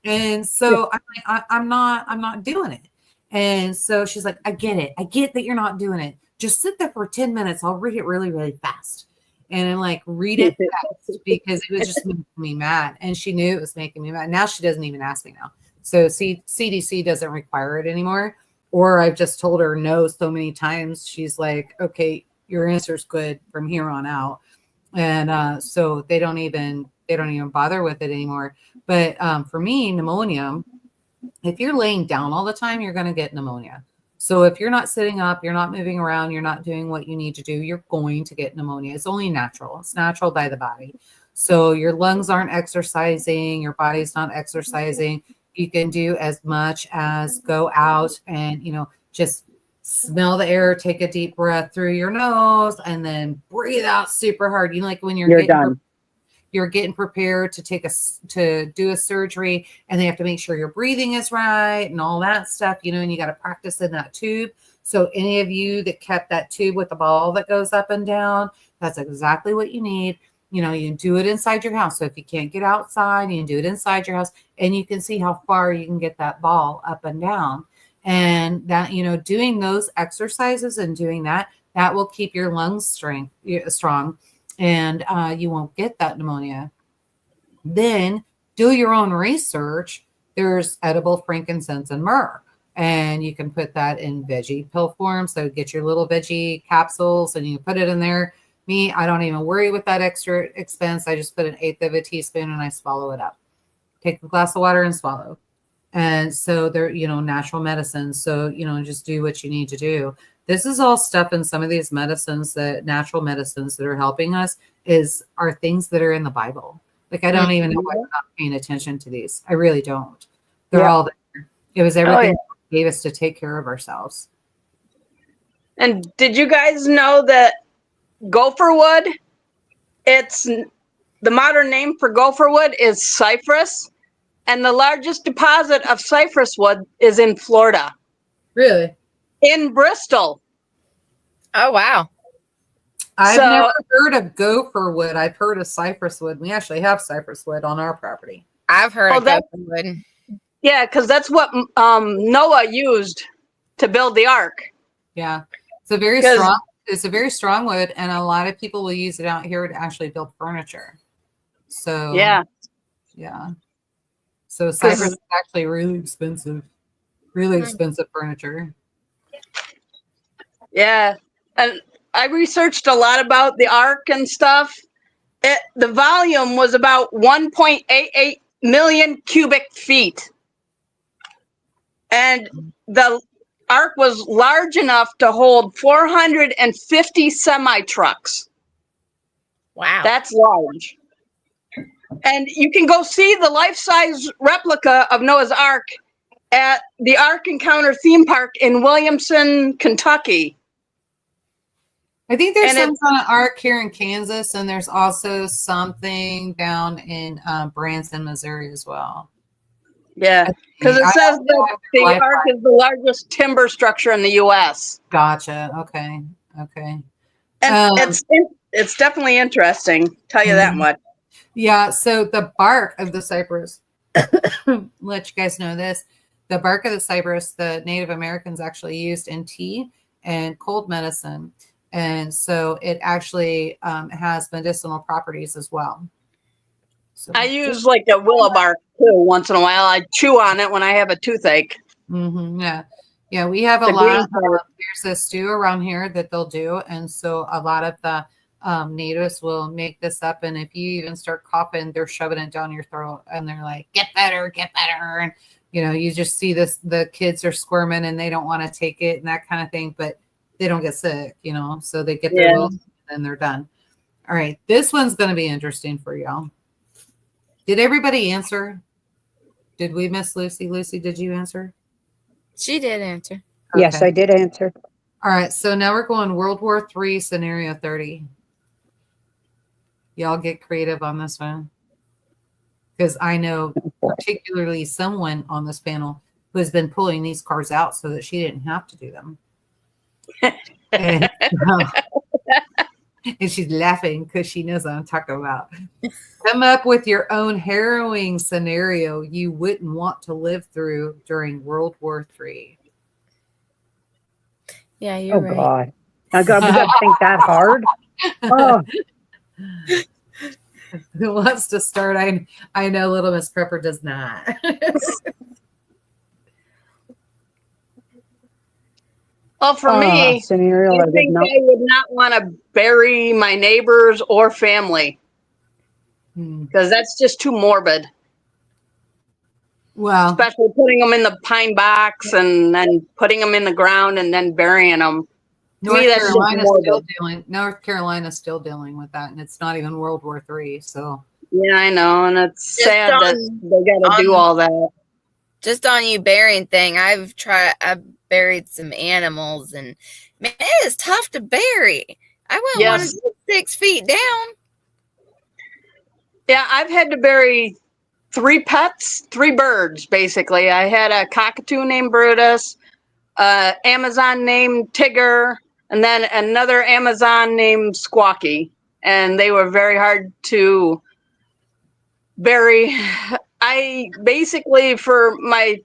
S1: And so I'm not doing it. And so she's like, I get it. I get that you're not doing it. Just sit there for 10 minutes. I'll read it really, really fast. And I'm like, read it fast, because it was just making me mad. And she knew it was making me mad. Now she doesn't even ask me now. So CDC doesn't require it anymore. Or I've just told her no so many times. She's like, okay, your answer's good from here on out. And so they don't even bother with it anymore. But for me, pneumonia, if you're laying down all the time, you're going to get pneumonia. So if you're not sitting up, you're not moving around, you're not doing what you need to do, you're going to get pneumonia. It's only natural. It's natural by the body. So your lungs aren't exercising, your body's not exercising. You can do as much as go out and, just smell the air, take a deep breath through your nose, and then breathe out super hard. Like when you're done. You're getting prepared to do a surgery, and they have to make sure your breathing is right and all that stuff, and you got to practice in that tube. So any of you that kept that tube with the ball that goes up and down, that's exactly what you need. You can do it inside your house. So if you can't get outside, you can do it inside your house, and you can see how far you can get that ball up and down. And that, doing those exercises and doing that will keep your lungs strong. And you won't get that pneumonia. Then do your own research. There's edible frankincense and myrrh, and you can put that in veggie pill form. So get your little veggie capsules and you put it in there. Me, I don't even worry with that extra expense. I just put 1/8 of a teaspoon and I swallow it up. Take a glass of water and swallow. And so they're, natural medicines. So, just do what you need to do. This is all stuff in some of these medicines, natural medicines that are helping us are things that are in the Bible. Like, I don't even know why I'm not paying attention to these. I really don't. They're all there. It was everything that gave us to take care of ourselves.
S4: And did you guys know that gopher wood, it's the modern name for gopher wood is cypress, and the largest deposit of cypress wood is in Florida.
S1: Really?
S4: In Bristol.
S3: Oh, wow.
S1: I've never heard of gopher wood. I've heard of cypress wood. We actually have cypress wood on our property.
S3: I've heard of gopher wood.
S4: Yeah, because that's what Noah used to build the ark.
S1: Yeah. It's a very strong wood, and a lot of people will use it out here to actually build furniture. So yeah. So cypress is actually really expensive furniture. Yeah.
S4: And I researched a lot about the ark and stuff. The volume was about 1.88 million cubic feet. And the ark was large enough to hold 450 semi-trucks.
S3: Wow.
S4: That's large. And you can go see the life-size replica of Noah's Ark at the Ark Encounter theme park in Williamson, Kentucky.
S1: I think there's some kind of ark here in Kansas, and there's also something down in Branson, Missouri as well.
S4: Yeah, because it says that the ark is the largest timber structure in the U.S.
S1: Gotcha. Okay.
S4: And it's definitely interesting. Tell you that much.
S1: Yeah. So the bark of the cypress, let you guys know this. The bark of the cypress, the Native Americans actually used in tea and cold medicine. And so it actually has medicinal properties as well. So
S4: I use like a willow bark too once in a while. I chew on it when I have a toothache.
S1: Mm-hmm, yeah. We have a lot. There's a stew around here that they'll do, and so a lot of the natives will make this up. And if you even start coughing, they're shoving it down your throat, and they're like, "Get better, get better." And you just see this. The kids are squirming, and they don't want to take it, and that kind of thing. But they don't get sick, so they get their little, and they're done. All right. This one's going to be interesting for y'all. Did everybody answer? Did we miss Lucy? Lucy, did you answer?
S3: She did answer.
S2: Yes, I did answer.
S1: All right. So now we're going World War III scenario 30. Y'all get creative on this one. Because I know particularly someone on this panel who has been pulling these cars out so that she didn't have to do them. And she's laughing because she knows what I'm talking about. Come up with your own harrowing scenario you wouldn't want to live through during World War III.
S3: Yeah, you're right.
S2: God. We got to think that hard. Oh.
S1: Who wants to start? I know Little Miss Prepper does not.
S4: Well, for me,
S2: scenario,
S4: I think I would not want to bury my neighbors or family because that's just too morbid.
S1: Well,
S4: especially putting them in the pine box and then putting them in the ground and then burying them.
S1: North Carolina's still dealing with that, and it's not even World War III. So
S4: yeah, I know, and it's sad that they got to do all that.
S3: Just on you burying thing, I've buried some animals, and man, it is tough to bury. I wouldn't want to be 6 feet down.
S4: Yeah, I've had to bury 3 pets, 3 birds, basically. I had a cockatoo named Brutus, Amazon named Tigger, and then another Amazon named Squawky. And they were very hard to bury. I basically, for my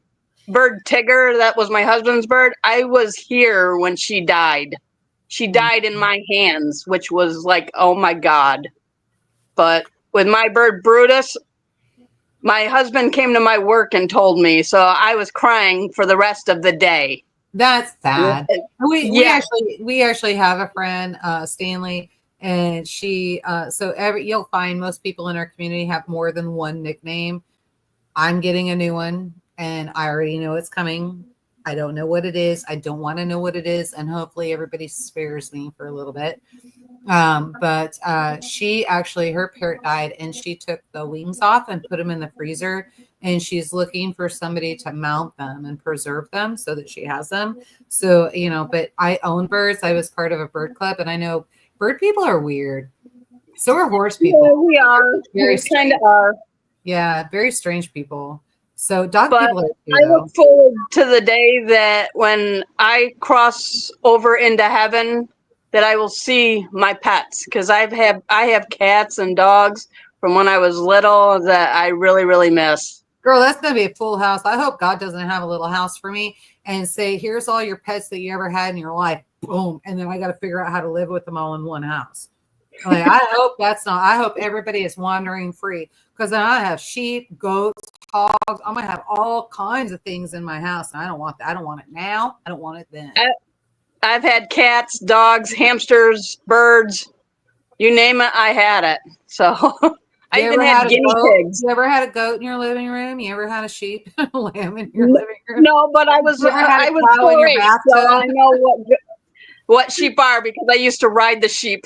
S4: bird Tigger, that was my husband's bird, I was here when she died. She died in my hands, which was like, oh my God. But with my bird Brutus, my husband came to my work and told me, so I was crying for the rest of the day.
S1: That's sad. We actually have a friend, Stanley, and she. You'll find most people in our community have more than one nickname. I'm getting a new one, and I already know it's coming. I don't know what it is. I don't want to know what it is, and hopefully everybody spares me for a little bit. But she actually, her parrot died, and she took the wings off and put them in the freezer, and she's looking for somebody to mount them and preserve them so that she has them. So, but I own birds. I was part of a bird club, and I know bird people are weird. So are horse people.
S4: Yeah, we are. We kind of are.
S1: Yeah, very strange people. So dog people are too,
S4: I look forward to the day that when I cross over into heaven, that I will see my pets, because I have cats and dogs from when I was little that I really, really miss.
S1: Girl, that's going to be a full house. I hope God doesn't have a little house for me and say, here's all your pets that you ever had in your life. Boom. And then I got to figure out how to live with them all in one house. Like, I hope everybody is wandering free, because then I have sheep, goats, hogs. I'm going to have all kinds of things in my house. And I don't want that. I don't want it now. I don't want it then.
S4: I've had cats, dogs, hamsters, birds, you name it, I had it. So I even had guinea pigs.
S1: You ever had a goat in your living room? You ever had a sheep, a lamb in your living room?
S4: No, but I was 4-H, so I know what sheep are, because I used to ride the sheep.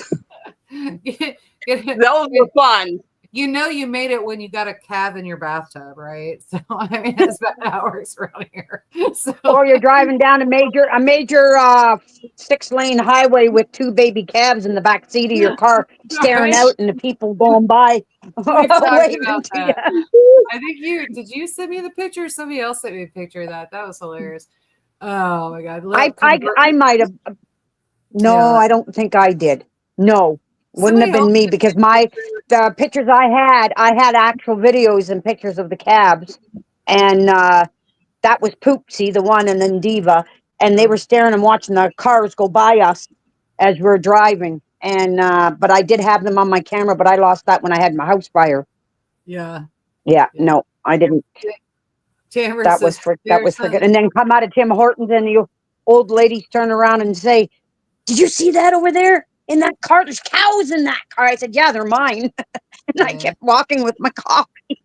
S4: Those were fun.
S1: You made it when you got a calf in your bathtub, right? So I mean, that's about how it works around here. So,
S2: or you're driving down a major 6-lane highway with 2 baby calves in the back seat of your car, staring out, and the people going by.
S1: I think did you send me the picture? Somebody else sent me a picture of that. That was hilarious. Oh my God!
S2: I might have. No, yeah. I don't think I did. No. Wouldn't have been me, because the pictures I had actual videos and pictures of the cabs, and that was Poopsie, the one, and then Diva, and they were staring and watching the cars go by us as we're driving. And but I did have them on my camera, but I lost that when I had my house fire.
S1: Yeah.
S2: No, I didn't. That was for good. And then come out of Tim Hortons, and the old ladies turn around and say, "Did you see that over there? In that car, there's cows in that car." I said, "Yeah, they're mine." And I kept walking with my coffee.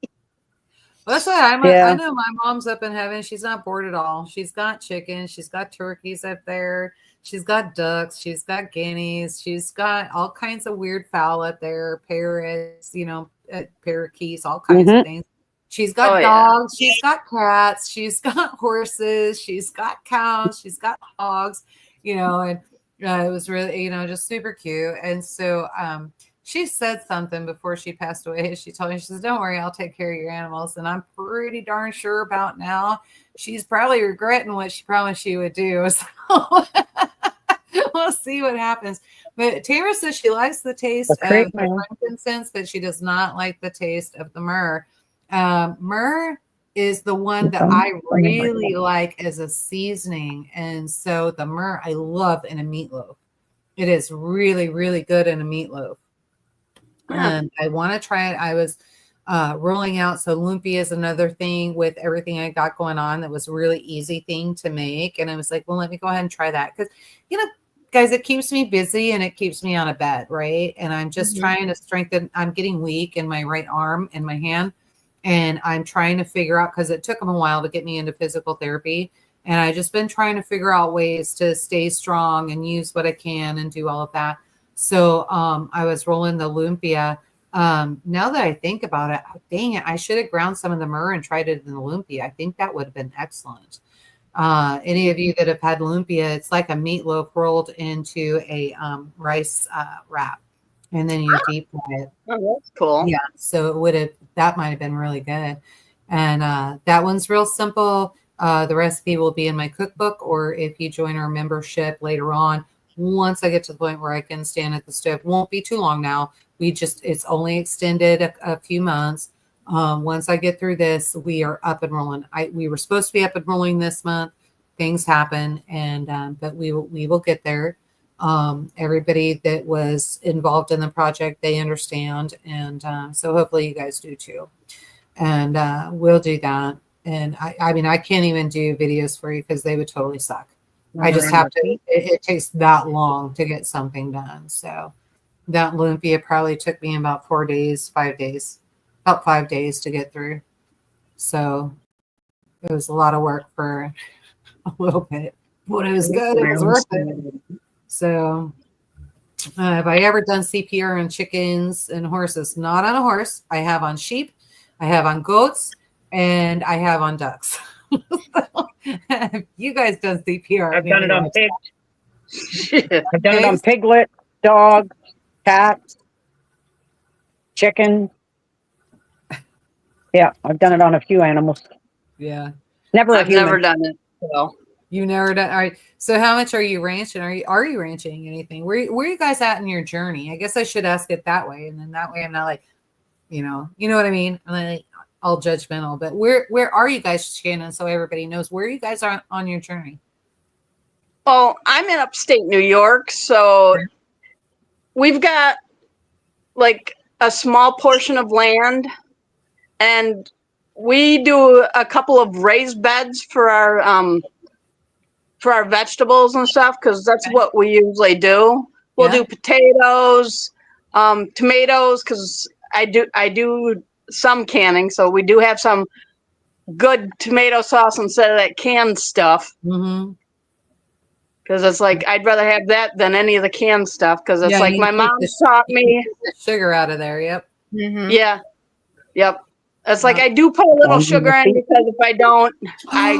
S1: Well, that's why I know my mom's up in heaven. She's not bored at all. She's got chickens. She's got turkeys up there. She's got ducks. She's got guineas. She's got all kinds of weird fowl up there, parrots, parakeets, all kinds of things. She's got dogs. She's got cats. She's got horses. She's got cows. She's got hogs, and it was really, just super cute. And so she said something before she passed away. She told me, she says, don't worry, I'll take care of your animals. And I'm pretty darn sure about now, she's probably regretting what she promised she would do. So we'll see what happens. But Tamara says she likes the taste of the frankincense, but she does not like the taste of the myrrh. Myrrh is the one that I really like as a seasoning. And so the myrrh I love in a meatloaf. It is really, really good in a meatloaf. And I want to try it. I was rolling out. So lumpia is another thing with everything I got going on that was a really easy thing to make. And I was like, well, let me go ahead and try that. Because, guys, it keeps me busy and it keeps me on a bed, right? And I'm just trying to strengthen. I'm getting weak in my right arm and my hand. And I'm trying to figure out, because it took them a while to get me into physical therapy. And I just been trying to figure out ways to stay strong and use what I can and do all of that. So I was rolling the lumpia. Now that I think about it, dang it, I should have ground some of the myrrh and tried it in the lumpia. I think that would have been excellent. Any of you that have had lumpia, it's like a meatloaf rolled into a rice wrap, and then you deep fry it.
S4: Oh, that's cool.
S1: Yeah, so that might have been really good. And that one's real simple. The recipe will be in my cookbook, or if you join our membership later on, once I get to the point where I can stand at the stove, won't be too long now. It's only extended a few months. Once I get through this, we are up and rolling. We were supposed to be up and rolling this month. Things happen, but we will get there. Everybody that was involved in the project, they understand. And so hopefully you guys do too. And we'll do that. And I mean, I can't even do videos for you because they would totally suck. I just have to, it takes that long to get something done. So that lumpia probably took me about 5 days to get through. So it was a lot of work for a little bit, but it was good. It was worth it. So have I ever done CPR on chickens and horses? Not on a horse. I have on sheep. I have on goats, and I have on ducks. You guys done CPR?
S2: I've done it on pigs. I've done it on piglet, dog, cat, chicken. Yeah, I've done it on a few animals.
S1: Yeah.
S4: I've never done it. So.
S1: You never done. All right. So how much are you ranching? Are you ranching anything? Where are you guys at in your journey? I guess I should ask it that way. And then that way I'm not like, you know what I mean? I'm like all judgmental, but where are you guys, Shannon? So everybody knows where you guys are on your journey.
S4: Oh, I'm in upstate New York. So we've got like a small portion of land, and we do a couple of raised beds for our vegetables and stuff, because that's what we usually do. We'll do potatoes, tomatoes, because I do some canning, so we do have some good tomato sauce instead of that canned stuff.
S1: Mm-hmm.
S4: Because it's like I'd rather have that than any of the canned stuff. Because it's like my mom taught me
S1: the sugar out of there. Yep.
S3: Mm-hmm.
S4: Yeah. Yep. It's like I do put a little sugar in, because if I don't, I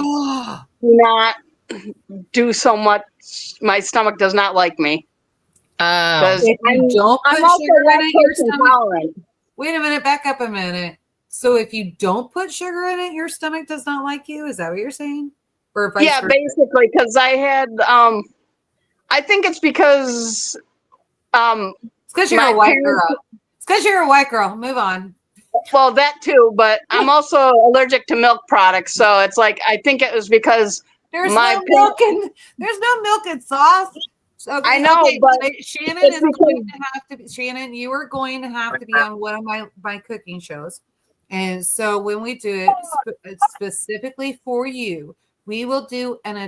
S4: do not do so much. My stomach does not like me.
S1: If you don't put sugar in it, your stomach. Wait a minute. Back up a minute. So if you don't put sugar in it, your stomach does not like you. Is that what you're saying? Or vice versa?
S4: Basically, because I had. I think it's because.
S1: It's because you're a white girl. It's because you're a white girl. Move on.
S4: Well, that too, but I'm also allergic to milk products, so it's like I think it was because
S1: there's no milk in sauce. So,
S4: I know, but
S1: Shannon is going to have to be. Shannon, you are going to have to be on one of my cooking shows, and so when we do it specifically for you, we will do a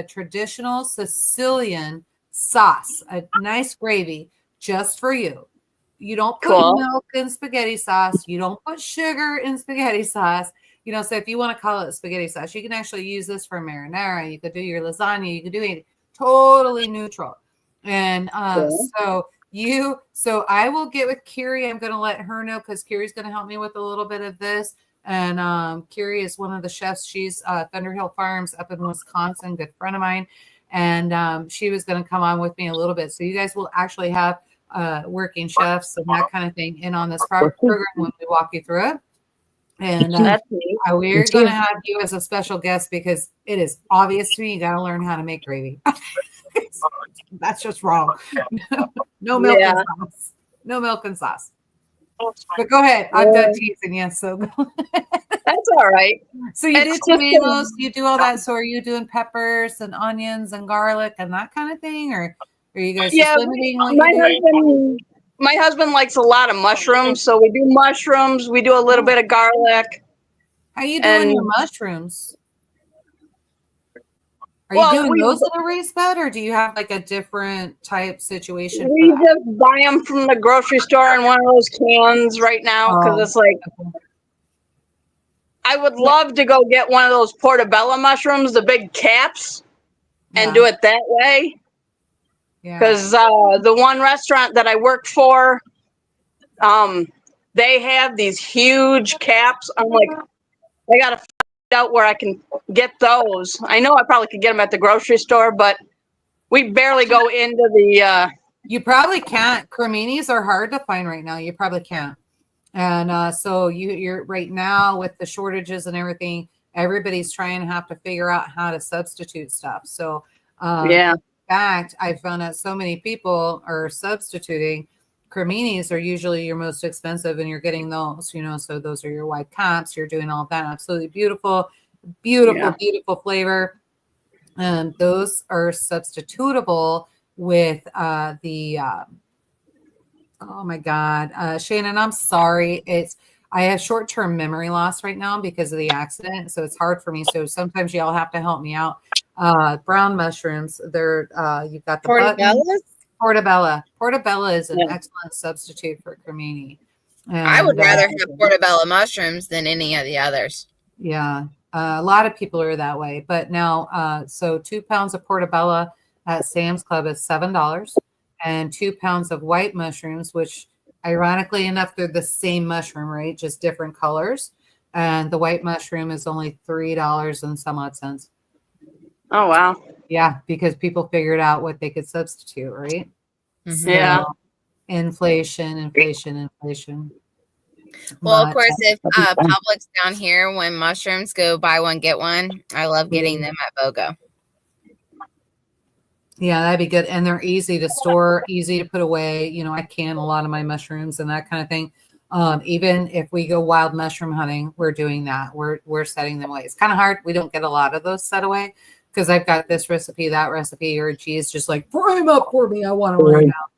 S1: traditional Sicilian sauce, a nice gravy just for you. You don't put milk in spaghetti sauce. You don't put sugar in spaghetti sauce. So if you want to call it spaghetti sauce, you can actually use this for marinara. You could do your lasagna. You could do it totally neutral. And so I will get with Kiri. I'm going to let her know because Kiri's going to help me with a little bit of this. And Kiri is one of the chefs. She's Thunderhill Farms up in Wisconsin, good friend of mine. And she was going to come on with me a little bit. So you guys will actually have working chefs and that kind of thing in on this program when we walk you through it. And we're going to have you as a special guest because it is obvious to me you got to learn how to make gravy. That's just wrong. No milk and sauce. No milk and sauce. But go ahead. I'm done teasing you. So
S4: that's all right.
S1: So you do tomatoes, you do all that. So are you doing peppers and onions and garlic and that kind of thing, or are you guys just limiting what you do?
S4: My husband likes a lot of mushrooms, so we do mushrooms. We do a little bit of garlic.
S1: How are you doing your mushrooms? Are you doing those in a raised bed, or do you have like a different type situation?
S4: We just buy them from the grocery store in one of those cans right now because it's like, I would love to go get one of those portobello mushrooms, the big caps, and do it that way. Because the one restaurant that I work for, they have these huge caps. I'm like, I got to find out where I can get those. I know I probably could get them at the grocery store, but we barely go into the...
S1: You probably can't. Creminis are hard to find right now. You probably can't. And so you're right now with the shortages and everything, everybody's trying to have to figure out how to substitute stuff. So in fact, I found out so many people are substituting. Creminis are usually your most expensive, and you're getting those, so those are your white caps. You're doing all of that. Absolutely beautiful, beautiful flavor. And those are substitutable with oh my God, Shannon, I'm sorry. I have short-term memory loss right now because of the accident. So it's hard for me. So sometimes y'all have to help me out. Brown mushrooms. They're you've got the portobello. Portobello is an excellent substitute for cremini. And,
S3: I would rather have portobello mushrooms than any of the others.
S1: Yeah, a lot of people are that way. But now, so 2 pounds of portobello at Sam's Club is $7, and 2 pounds of white mushrooms, which ironically enough, they're the same mushroom, right? Just different colors. And the white mushroom is only $3 and some odd cents.
S4: Oh, wow.
S1: Yeah, because people figured out what they could substitute, right?
S3: Mm-hmm.
S1: So, inflation.
S3: Well, of course, if Publix down here, when mushrooms go buy one, get one, I love getting them at BOGO.
S1: Yeah, that'd be good. And they're easy to store, easy to put away. I can a lot of my mushrooms and that kind of thing. Even if we go wild mushroom hunting, we're doing that. We're setting them away. It's kind of hard. We don't get a lot of those set away because I've got this recipe, that recipe, or geez, just like fry them up for me. I want them right now.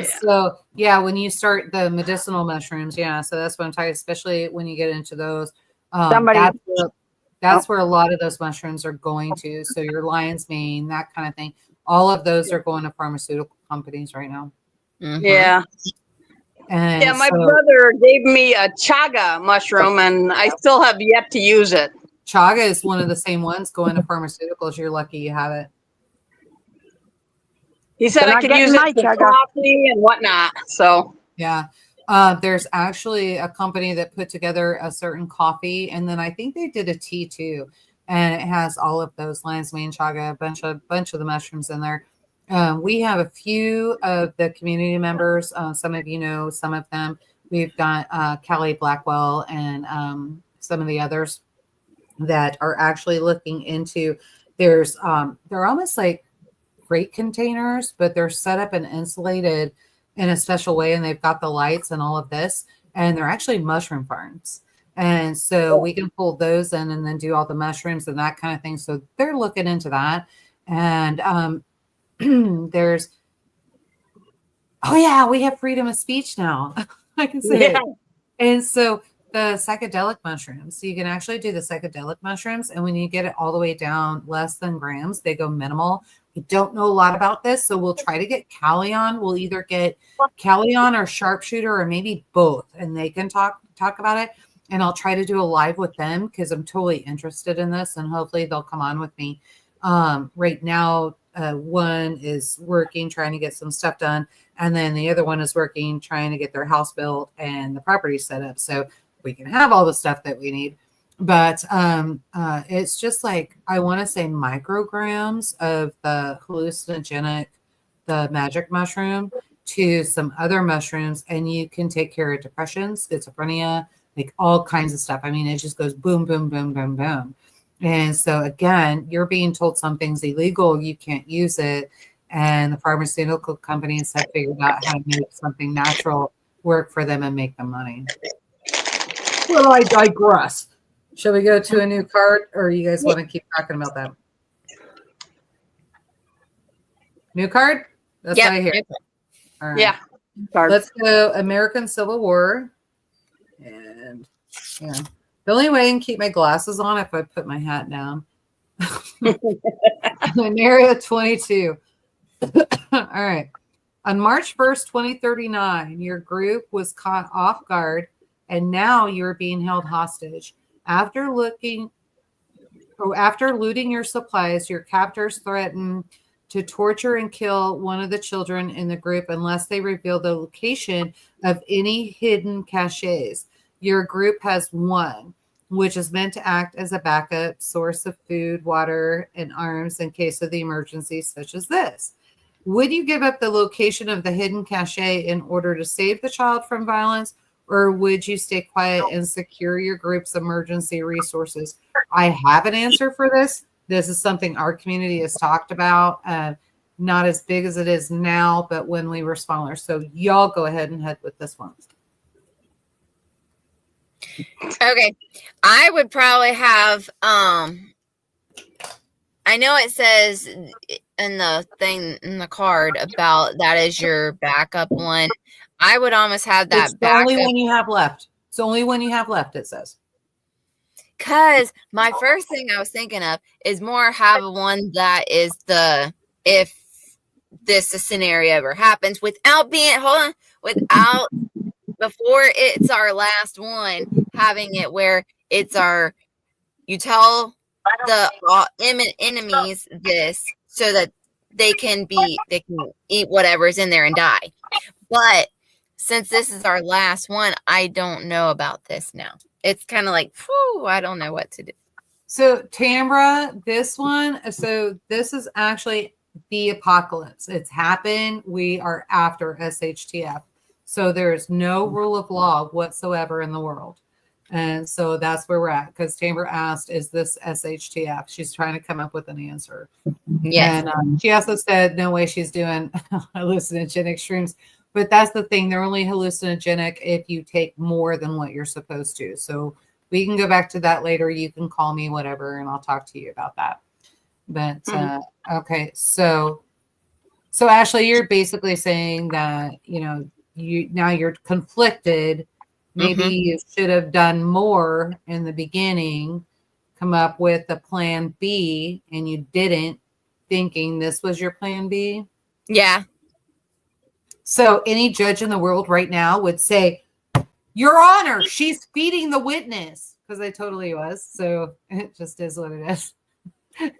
S1: So when you start the medicinal mushrooms, so that's what I'm talking, especially when you get into those. That's where a lot of those mushrooms are going to. So your lion's mane, that kind of thing. All of those are going to pharmaceutical companies right now.
S3: Mm-hmm.
S4: Yeah.
S1: And
S4: my brother gave me a chaga mushroom, and I still have yet to use it.
S1: Chaga is one of the same ones going to pharmaceuticals. You're lucky you have it.
S4: He said I could use it for coffee and whatnot. So
S1: yeah. There's actually a company that put together a certain coffee, and then I think they did a tea too, and it has all of those lion's mane, chaga, a bunch of the mushrooms in there. We have a few of the community members. Some of you know some of them. We've got Callie Blackwell and some of the others that are actually looking into. They're almost like crate containers, but they're set up and insulated in a special way, and they've got the lights and all of this, and they're actually mushroom farms. And so we can pull those in and then do all the mushrooms and that kind of thing. So they're looking into that. And we have freedom of speech now. I can say it. And so the psychedelic mushrooms. So you can actually do the psychedelic mushrooms, and when you get it all the way down less than grams, they go minimal. We don't know a lot about this, so we'll try to get Callie on. We'll either get Callie on or Sharpshooter, or maybe both, and they can talk about it. And I'll try to do a live with them because I'm totally interested in this, and hopefully they'll come on with me. Right now, one is working, trying to get some stuff done, and then the other one is working, trying to get their house built and the property set up so we can have all the stuff that we need. But it's just like, I want to say micrograms of the hallucinogenic, the magic mushroom, to some other mushrooms, and you can take care of depression, schizophrenia, like all kinds of stuff. I mean, it just goes boom, boom, boom, boom, boom. And so again, you're being told something's illegal, you can't use it. And the pharmaceutical companies have figured out how to make something natural work for them and make them money. Well, I digress. Shall we go to a new card, or you guys want to keep talking about that? New card? That's what I hear. All right.
S4: Yeah.
S1: Let's go American Civil War. And yeah. The only way I can keep my glasses on if I put my hat down. Area 22. All right. On March 1st, 2039, your group was caught off guard, and now you're being held hostage. After looting your supplies, your captors threaten to torture and kill one of the children in the group unless they reveal the location of any hidden caches. Your group has one, which is meant to act as a backup source of food, water, and arms in case of the emergency such as this. Would you give up the location of the hidden cache in order to save the child from violence, or would you stay quiet and secure your group's emergency resources? I have an answer for this. This is something our community has talked about. Not as big as it is now, but when we were smaller. So y'all go ahead and head with this one.
S3: Okay. I would probably have, I know it says in the thing in the card about that is your backup one. I would almost have that.
S1: It's the only one you have left. It's the only one you have left, it says.
S3: Because my first thing I was thinking of is more have one that is the, if this scenario ever happens without being, without, before it's our last one, having it where it's our, you tell the enemies this so that they can eat whatever's in there and die. But since this is our last one, I don't know about this now. It's kind of like, whew, I don't know what to do.
S1: So Tambra, this one, so this is actually the apocalypse. It's happened. We are after SHTF. So there's no rule of law whatsoever in the world. And so that's where we're at. Because Tambra asked, is this SHTF? She's trying to come up with an answer.
S3: Yes.
S1: And she also said, no way she's doing hallucinogenic shrooms. But that's the thing. They're only hallucinogenic if you take more than what you're supposed to. So we can go back to that later. You can call me, whatever, and I'll talk to you about that. But okay. So Ashley, you're basically saying that, you're conflicted. Maybe you should have done more in the beginning, come up with a plan B, and you didn't, thinking this was your plan B.
S3: Yeah.
S1: So any judge in the world right now would say, Your Honor, she's feeding the witness, because I totally was. So it just is what it is.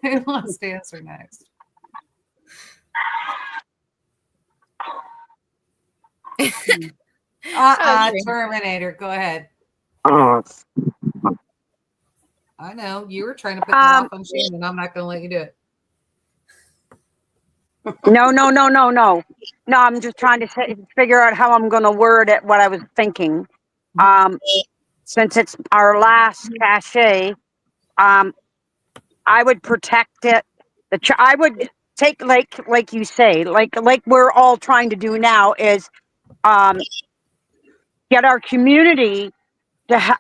S1: Who wants to answer next? Terminator, go ahead. I know you were trying to put that off on Shane, and I'm not going to let you do it.
S2: No. I'm just trying to figure out how I'm going to word it, what I was thinking. Since it's our last cache, I would protect it. I would take, like you say, like we're all trying to do now, is get our community to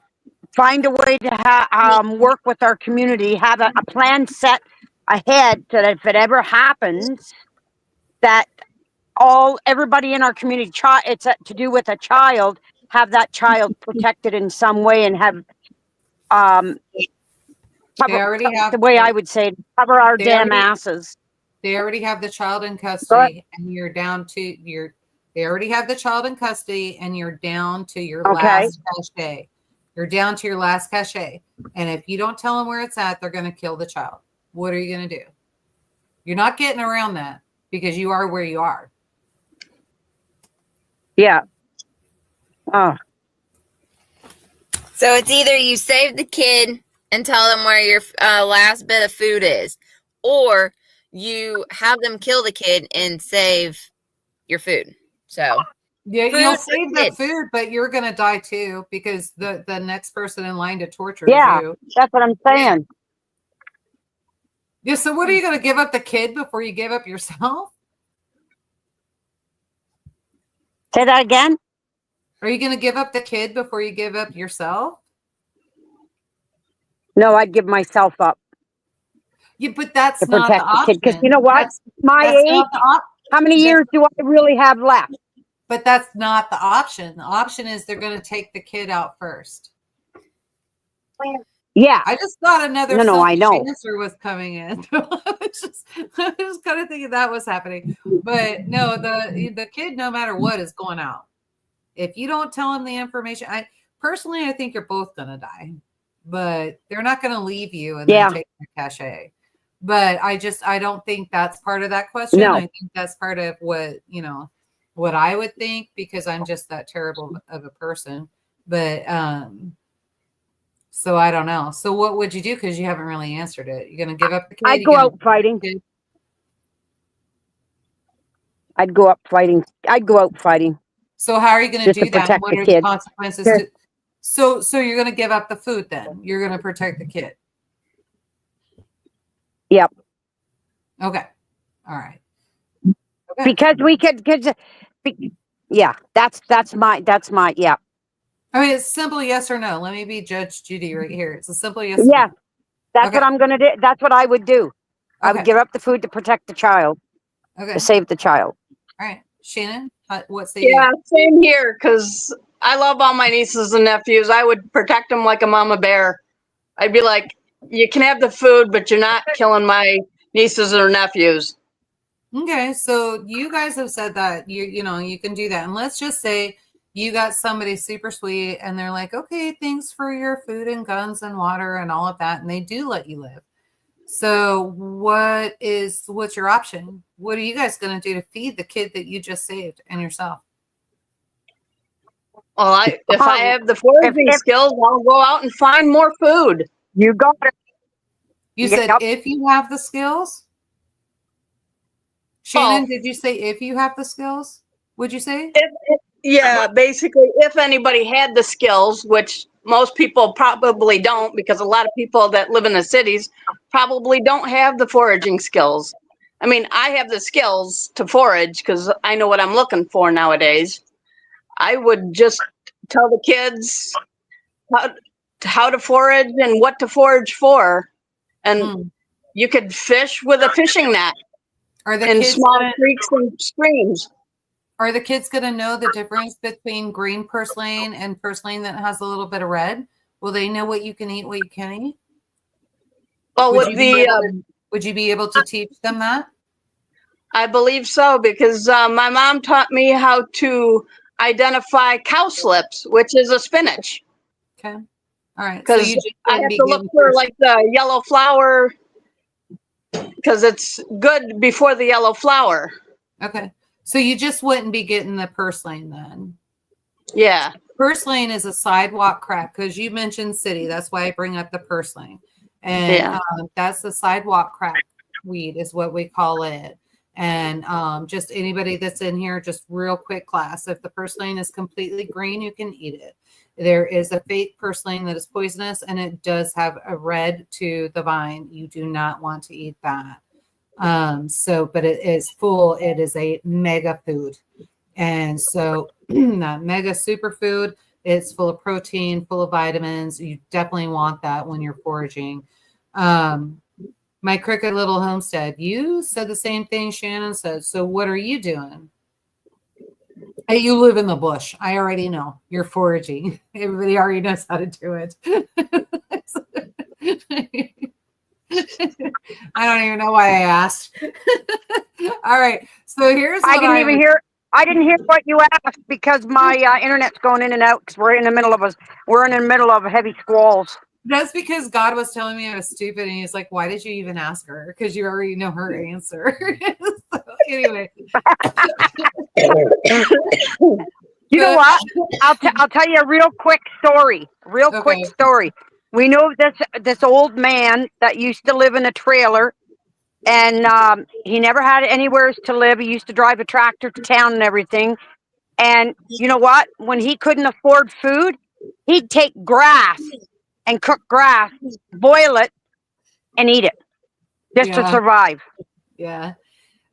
S2: find a way to work with our community, have a plan set ahead so that if it ever happens, that everybody in our community, it's to do with a child, have that child protected in some way and have
S1: They
S2: cover,
S1: already have
S2: the way I would say it, cover our
S1: They
S2: damn
S1: already-
S2: asses.
S1: they already have the child in
S2: Go ahead.
S1: custody, and you're down to your. They already have the child in custody, and you're down to your
S2: Okay.
S1: last cachet. You're down to your last cachet, and if you don't tell them where it's at, they're going to kill the child. What are you going to do? You're not getting around that because you are where you are.
S2: Yeah. Oh,
S3: So it's either you save the kid and tell them where your last bit of food is, or you have them kill the kid and save your food. So
S1: Yeah,
S3: Food
S1: you'll
S3: for
S1: save the
S3: kids.
S1: food, but you're going to die too because the next person in line to torture
S2: yeah.
S1: you.
S2: That's what I'm saying.
S1: Yeah. So what are you going to give up the kid before you give up yourself?
S2: Say that again.
S1: Are you going to give up the kid before you give up yourself?
S2: No, I'd give myself up
S1: Yeah, but that's
S2: to
S1: not the
S2: protect the kid. Because
S1: option.
S2: you know what? My
S1: That's
S2: age,
S1: not the
S2: how many
S1: that's-
S2: years do I really have left?
S1: But that's not the option. The option is they're going to take the kid out first.
S2: Yeah.
S1: I just thought another
S2: No, I
S1: selfish
S2: know.
S1: answer was coming in. I was just kind of thinking that was happening. But no, the kid, no matter what, is going out. If you don't tell him the information, I think you're both going to die. But they're not going to leave you and
S2: Yeah.
S1: then take the cachet. But I don't think that's part of that question.
S2: No.
S1: I think that's part of what I would think because I'm just that terrible of a person. But so I don't know. So what would you do? Because you haven't really answered it. You're going to give up the kid?
S2: I'd go out fighting. I'd go out fighting.
S1: So how are you going to
S2: Just to
S1: do that? And
S2: protect
S1: what
S2: the
S1: are the
S2: kid.
S1: consequences?
S2: Sure.
S1: So you're going to give up the food then? You're going to protect the kid?
S2: Yep.
S1: Okay. All right. Okay.
S2: Because we could, yeah, that's my, yeah.
S1: I mean, it's simple yes or no. Let me be Judge Judy right here. It's a simple yes.
S2: Yeah. That's
S1: Okay.
S2: what I'm going to do. That's what I would do. I would
S1: Okay.
S2: give up the food to protect the child,
S1: Okay.
S2: to save the child.
S1: All right. Shannon, what say you?
S4: Yeah, same here, because I love all my nieces and nephews. I would protect them like a mama bear. I'd be like, you can have the food, but you're not killing my nieces or nephews.
S1: Okay, so you guys have said that you can do that. And let's just say you got somebody super sweet and they're like, okay, thanks for your food and guns and water and all of that. And they do let you live. So what's your option? What are you guys going to do to feed the kid that you just saved and yourself?
S4: Well, if I have the foraging skills, I'll go out and find more food.
S2: You got it.
S1: You
S2: Yep.
S1: said if you have the skills? Shannon, did you say if you have the skills? Would you say?
S4: Yeah, basically, if anybody had the skills, which most people probably don't, because a lot of people that live in the cities probably don't have the foraging skills. I mean, I have the skills to forage because I know what I'm looking for nowadays. I would just tell the kids how to forage and what to forage for. And you could fish with a fishing net in small creeks and streams.
S1: Are the kids going to know the difference between green purslane and purslane that has a little bit of red? Will they know what you can eat, what you can't eat?
S4: Well,
S1: would you be able to teach them that?
S4: I believe so, because my mom taught me how to identify cowslips, which is a spinach.
S1: Okay. All right.
S4: Because I have to look for like the yellow flower, because it's good before the yellow flower.
S1: Okay. So you just wouldn't be getting the purslane then?
S4: Yeah.
S1: Purslane is a sidewalk crap because you mentioned city. That's why I bring up the purslane. And that's the sidewalk crack weed is what we call it. And just anybody that's in here, just real quick class. If the purslane is completely green, you can eat it. There is a fake purslane that is poisonous and it does have a red to the vine. You do not want to eat that. But it is full. It is a mega food. And so that mega superfood, it's full of protein, full of vitamins. You definitely want that when you're foraging. My Crooked Little Homestead, you said the same thing Shannon said. So what are you doing? Hey, you live in the bush. I already know. You're foraging. Everybody already knows how to do it. I don't even know why I asked. All right. So here's what
S2: I didn't hear what you asked because my internet's going in and out because we're in the middle of heavy squalls.
S1: That's because God was telling me I was stupid, and He's like, "Why did you even ask her? Because you already know her answer." So, anyway,
S2: You know what? I'll tell you a real quick story. Quick story. We know this old man that used to live in a trailer, and he never had anywhere to live. He used to drive a tractor to town and everything. And you know what? When he couldn't afford food, he'd take grass and cook grass, boil it, and eat it just to survive.
S1: Yeah.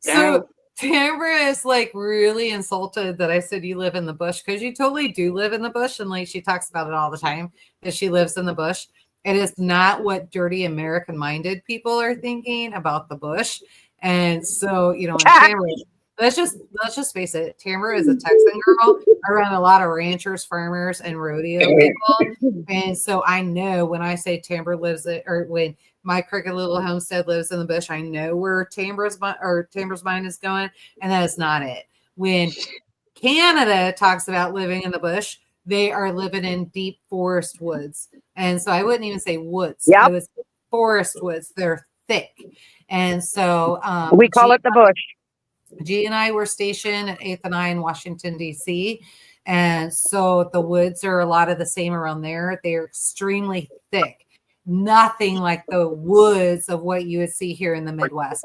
S1: So Tamara is like really insulted that I said you live in the bush, because you totally do live in the bush. And like she talks about it all the time, that she lives in the bush. It is not what dirty American minded people are thinking about the bush. And so, you know, Tamara, let's just face it, Tamara is a Texan girl around a lot of ranchers, farmers, and rodeo people. And so I know when I say Tamara lives it, or when my crooked little homestead lives in the bush, I know where Tamara's mind is going, and that is not it. When Canada talks about living in the bush, they are living in deep forest woods. And so I wouldn't even say woods.
S2: Yep.
S1: It was forest woods. They're thick. And so
S2: we call it the bush.
S1: G and I were stationed at 8th and I in Washington, D.C. And so the woods are a lot of the same around there. They're extremely thick. Nothing like the woods of what you would see here in the Midwest.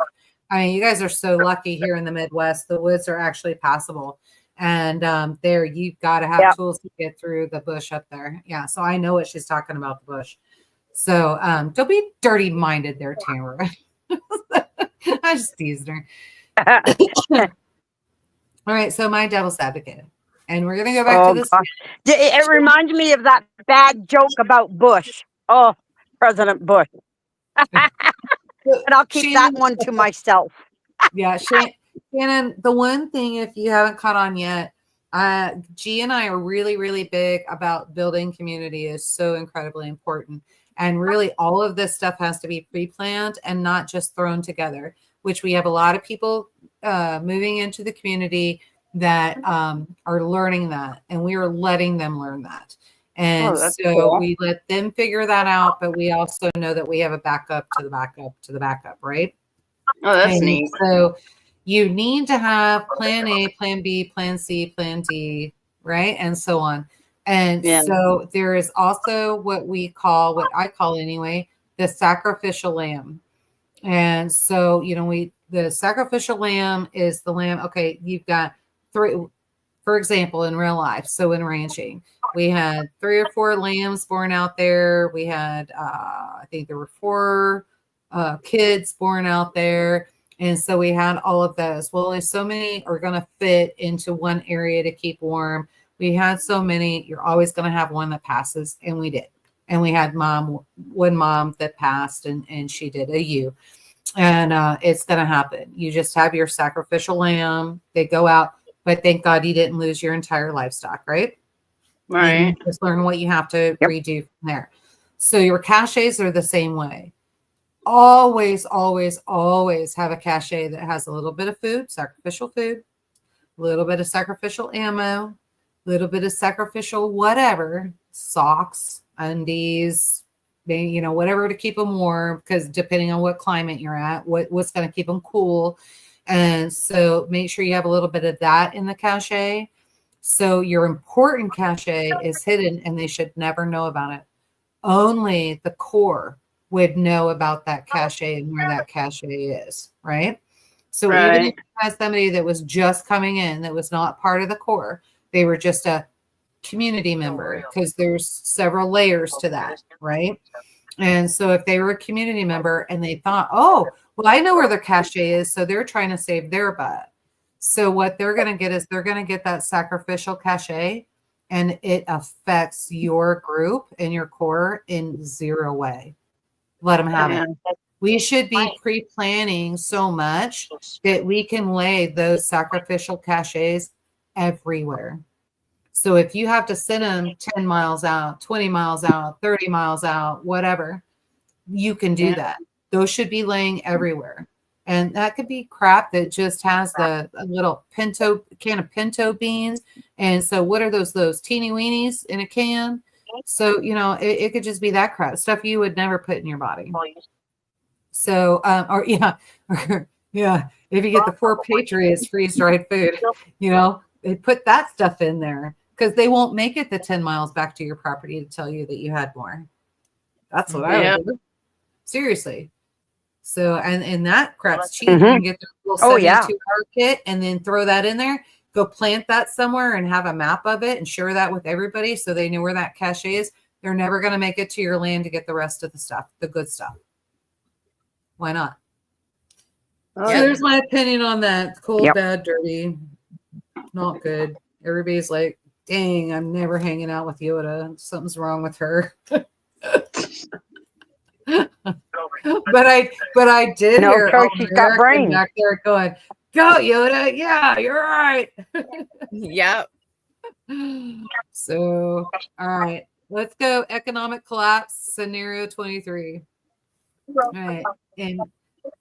S1: I mean, you guys are so lucky here in the Midwest. The woods are actually passable. And there, you've got to have tools to get through the bush up there. Yeah, so I know what she's talking about, the bush. So don't be dirty-minded there, Tamara. I just teased her. All right, so my devil's advocate. And we're going to go back to this.
S2: Gosh. It reminds me of that bad joke about Bush. Oh, President Bush. And I'll keep that one to myself.
S1: Yeah, Shannon, the one thing, if you haven't caught on yet, G and I are really, really big about building community is so incredibly important. And really all of this stuff has to be pre-planned and not just thrown together, which we have a lot of people moving into the community that are learning that, and we are letting them learn that. And so cool. We let them figure that out, but we also know that we have a backup to the backup to the backup, right?
S4: Oh, that's neat.
S1: So you need to have plan A, plan B, plan C, plan D, right? And so on. And so there is also what I call anyway, the sacrificial lamb. And so, you know, the sacrificial lamb is the lamb. Okay, you've got 3, for example, in real life. So in ranching, we had 3 or 4 lambs born out there. We had, I think there were 4 kids born out there. And so we had all of those. Well, there's so many are going to fit into one area to keep warm. We had so many, you're always going to have one that passes. And we did. And we had one mom that passed, and she did a ewe. And it's going to happen. You just have your sacrificial lamb. They go out, but thank God you didn't lose your entire livestock, right?
S4: Right.
S1: You just learn what you have to redo from there. So your caches are the same way. Always, always, always have a cache that has a little bit of food, sacrificial food, a little bit of sacrificial ammo, a little bit of sacrificial whatever, socks, undies, maybe, you know, whatever to keep them warm, because depending on what climate you're at, what's going to keep them cool. And so make sure you have a little bit of that in the cache. So your important cache is hidden, and they should never know about it. Only the core would know about that cache and where that cache is, right? So even if you had somebody that was just coming in, that was not part of the core, they were just a community member, because there's several layers to that, right? And so if they were a community member and they thought, oh, well, I know where their cache is, so they're trying to save their butt. So what they're going to get is they're going to get that sacrificial cache, and it affects your group and your core in zero way. Let them have it. We should be pre-planning so much that we can lay those sacrificial caches everywhere. So if you have to send them 10 miles out, 20 miles out, 30 miles out, whatever, you can do that. Those should be laying everywhere. And that could be crap that just has a little can of pinto beans. And so what are those teeny weenies in a can? So, it could just be that crap, stuff you would never put in your body. So, if you get the Poor Patriots freeze-dried food, they put that stuff in there because they won't make it the 10 miles back to your property to tell you that you had more. That's what I would do. Seriously. So, and that crap's cheap. You can get the little 72-hour kit and then throw that in there. Go plant that somewhere and have a map of it and share that with everybody so they know where that cache is. They're never going to make it to your land to get the rest of the stuff, the good stuff. Why not? So there's my opinion on that. Cold, bad, dirty, not good. Everybody's like, dang, I'm never hanging out with Yoda. Something's wrong with her. But I did hear
S2: she's got brains
S1: back there going, go Yoda. Yeah, you're right.
S3: Yep.
S1: So, all right, let's go. Economic collapse scenario 23. All right. In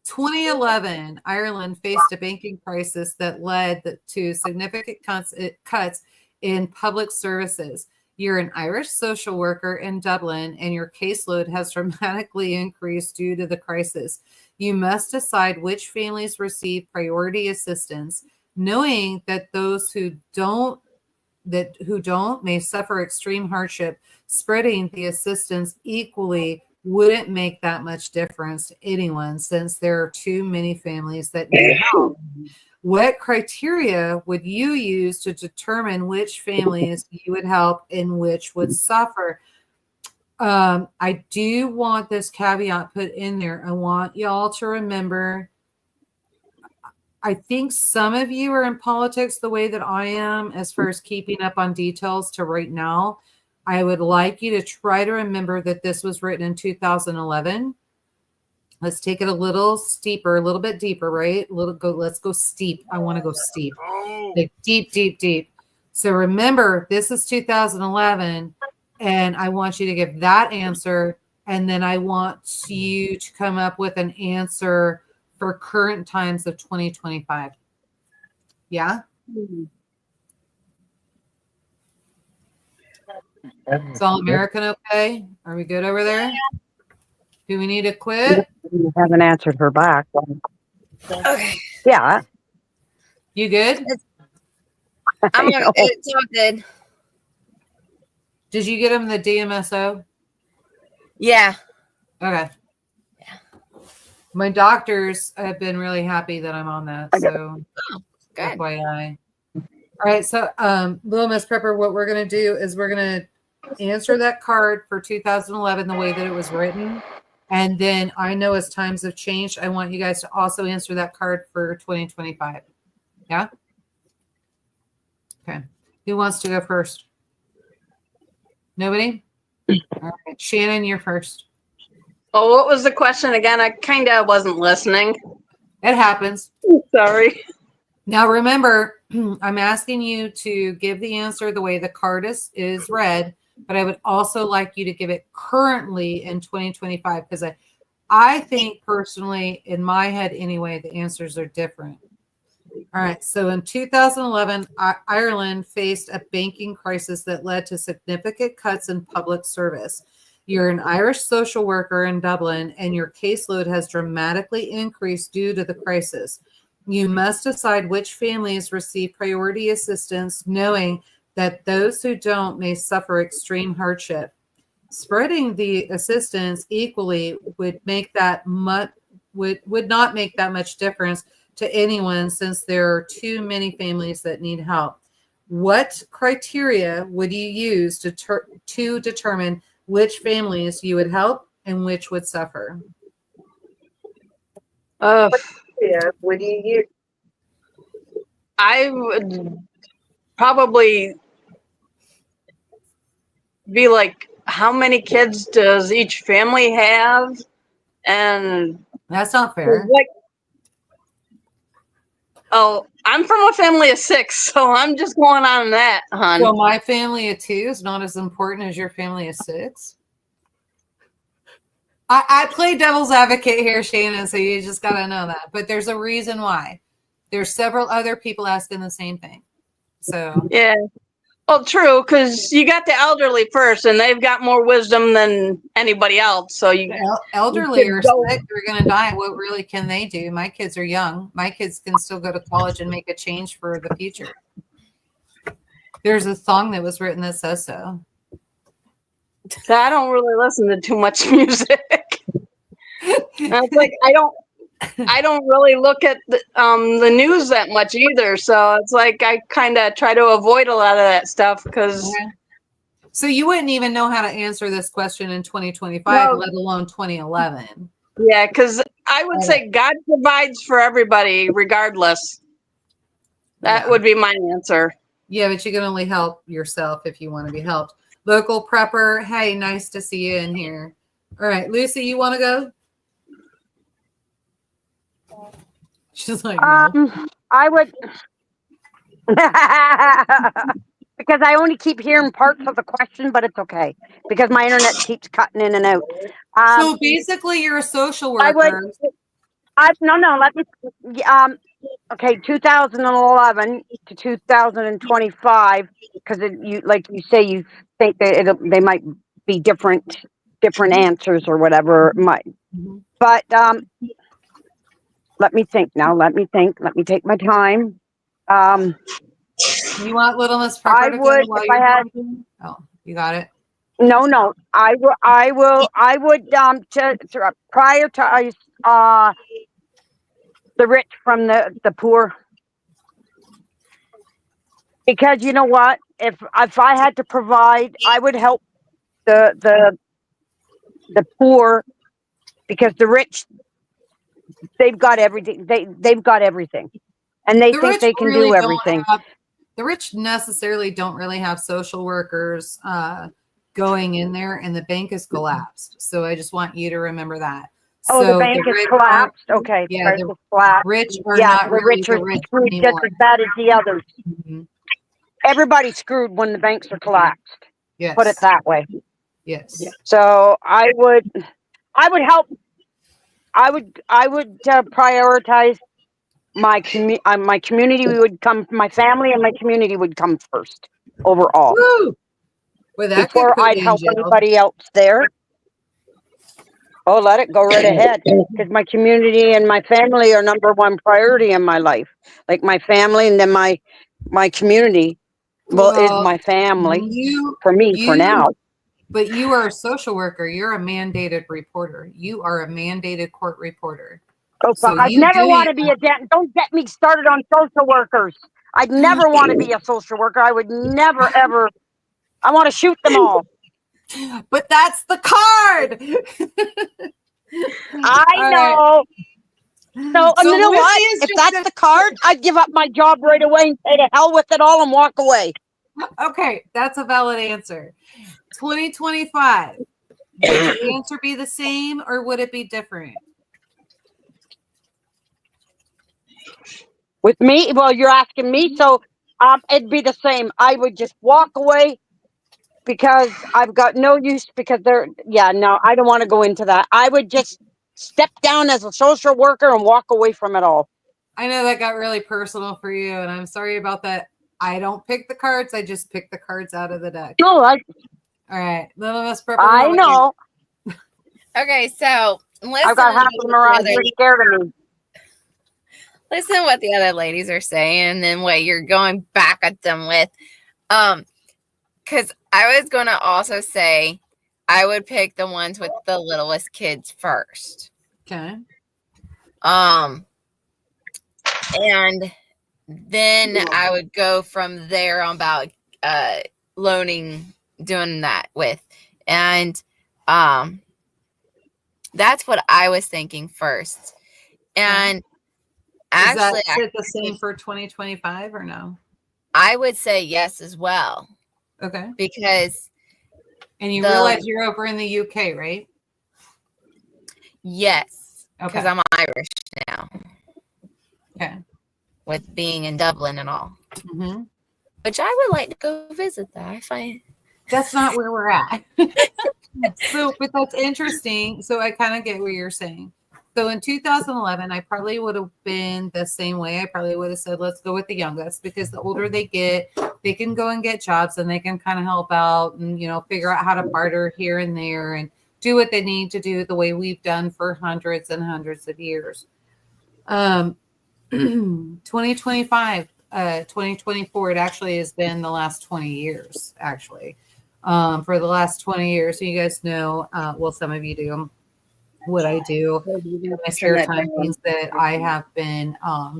S1: 2011, Ireland faced a banking crisis that led to significant cuts in public services. You're an Irish social worker in Dublin, and your caseload has dramatically increased due to the crisis. You must decide which families receive priority assistance, knowing that those who don't may suffer extreme hardship. Spreading the assistance equally wouldn't make that much difference to anyone, since there are too many families that need help. What criteria would you use to determine which families you would help and which would suffer? I do want this caveat put in there. I want y'all to remember, I think some of you are in politics the way that I am as far as keeping up on details to right now. I would like you to try to remember that this was written in 2011. Let's take it a little steeper, a little bit deeper, right? Let's go steep. I want to go steep. Like deep, deep, deep. So remember, this is 2011, and I want you to give that answer, and then I want you to come up with an answer for current times of 2025. Yeah? Is All American okay? Are we good over there? Do we need to quit?
S2: You haven't answered her back.
S3: Okay.
S2: Yeah.
S1: You good?
S3: It's all good.
S1: Did you get him the DMSO?
S3: Yeah.
S1: Okay. Yeah. My doctors have been really happy that I'm on that. So
S3: Good.
S1: FYI. All right. So Little Miss Prepper, what we're going to do is we're going to answer that card for 2011 the way that it was written. And then I know as times have changed, I want you guys to also answer that card for 2025. Yeah? Okay. Who wants to go first? Nobody? All right. Shannon, you're first.
S4: Oh, what was the question again? I kind of wasn't listening.
S1: It happens.
S4: Sorry.
S1: Now remember, I'm asking you to give the answer the way the card is read, but I would also like you to give it currently in 2025, because I think personally, in my head anyway, the answers are different. All right. So in 2011, Ireland faced a banking crisis that led to significant cuts in public service. You're an Irish social worker in Dublin, and your caseload has dramatically increased due to the crisis. You must decide which families receive priority assistance, knowing that those who don't may suffer extreme hardship. Spreading the assistance equally would make that would not make that much difference to anyone, since there are too many families that need help. What criteria would you use to determine which families you would help and which would suffer?
S2: Would you use?
S4: I would probably be like, how many kids does each family have? And
S1: That's not fair.
S4: like, oh, I'm from a family of 6, so I'm just going on that, hon.
S1: So my family of 2 is not as important as your family of 6. I play devil's advocate here, Shannon, so you just got to know that. But there's a reason why. There's several other people asking the same thing. So
S4: yeah. Well, true, because you got the elderly first, and they've got more wisdom than anybody else. So
S1: the elderly are sick, they're going to die. What really can they do? My kids are young. My kids can still go to college and make a change for the future. There's a song that was written that says so.
S4: I don't really listen to too much music. It's like I don't really look at the news that much either. So it's like I kind of try to avoid a lot of that stuff because.
S1: Okay. So you wouldn't even know how to answer this question in 2025,
S4: No.
S1: let alone 2011.
S4: Yeah, because I would say God provides for everybody regardless. That would be my answer.
S1: Yeah, but you can only help yourself if you want to be helped. Local prepper, hey, nice to see you in here. All right, Lucy, you want to go? She's like, no.
S2: I would, because I only keep hearing parts of the question, but it's okay because my internet keeps cutting in and out.
S1: So basically, you're a social worker.
S2: Let me, okay, 2011 to 2025, because you, like you say, you think that they might be different answers or whatever it might. But let me think now. Let me take my time.
S1: You want Little Miss Prepper to go while you're talking? Oh, you got it.
S2: No. I would to prioritize the rich from the poor, because you know what? If I had to provide, I would help the poor, because the rich, they've got everything. They've got everything, and they think they can do everything.
S1: The rich necessarily don't really have social workers going in there, and the bank is collapsed. So I just want you to remember that.
S2: Oh, so the bank is collapsed. Okay,
S1: yeah, the rich are not really the rich anymore.
S2: Just as bad as the others.
S1: Mm-hmm.
S2: Everybody's screwed when the banks are collapsed.
S1: Yes.
S2: Put it that way.
S1: Yes.
S2: So I would help. I would prioritize my community. Would come, my family and my community would come first overall.
S1: Woo! Well, that
S2: before I'd help anybody else there. Oh, let it go right ahead, because my community and my family are number one priority in my life. Like my family, and then my community, is my family for me for now.
S1: But you are a social worker. You're a mandated reporter. You are a mandated court reporter.
S2: Oh, so I'd never want to be don't get me started on social workers. I'd never want to be a social worker. I would never, ever. I want to shoot them all.
S1: But that's the card.
S2: I know. So you know what? If that's the card, I'd give up my job right away and say to hell with it all and walk away.
S1: Okay, that's a valid answer. 2025. Would the answer be the same or would it be different?
S2: With me? Well, you're asking me, so it'd be the same. I would just walk away, because I've got no use, because I don't want to go into that. I would just step down as a social worker and walk away from it all.
S1: I know that got really personal for you, and I'm sorry about that. I don't pick the cards. I just pick the cards out of the deck.
S2: No,
S1: all right. Little Miss Prepper.
S2: I know.
S3: Okay, so listen.
S2: I've got half of them around here scared of me.
S3: Listen to what the other ladies are saying, and then what you're going back at them with. Because I was going to also say I would pick the ones with the littlest kids first.
S1: Okay.
S3: And then I would go from there on about doing that with. And that's what I was thinking first. And actually,
S1: is that the same for 2025 or no?
S3: I would say yes as well.
S1: Okay.
S3: Because.
S1: And you realize you're over in the UK, right?
S3: Yes. Because I'm Irish now.
S1: Okay.
S3: with being in Dublin and all.
S1: Mm-hmm.
S3: Which I would like to go visit that. I find
S1: That's not where we're at. So, but that's interesting. So I kind of get what you're saying. So in 2011, I probably would have been the same way. I probably would have said, let's go with the youngest, because the older they get, they can go and get jobs and they can kind of help out and, figure out how to barter here and there and do what they need to do the way we've done for hundreds and hundreds of years. 2025, 2024, it actually has been the last 20 years, actually. For the last 20 years, so you guys know, well, some of you do, what I do in my spare time, things that I have been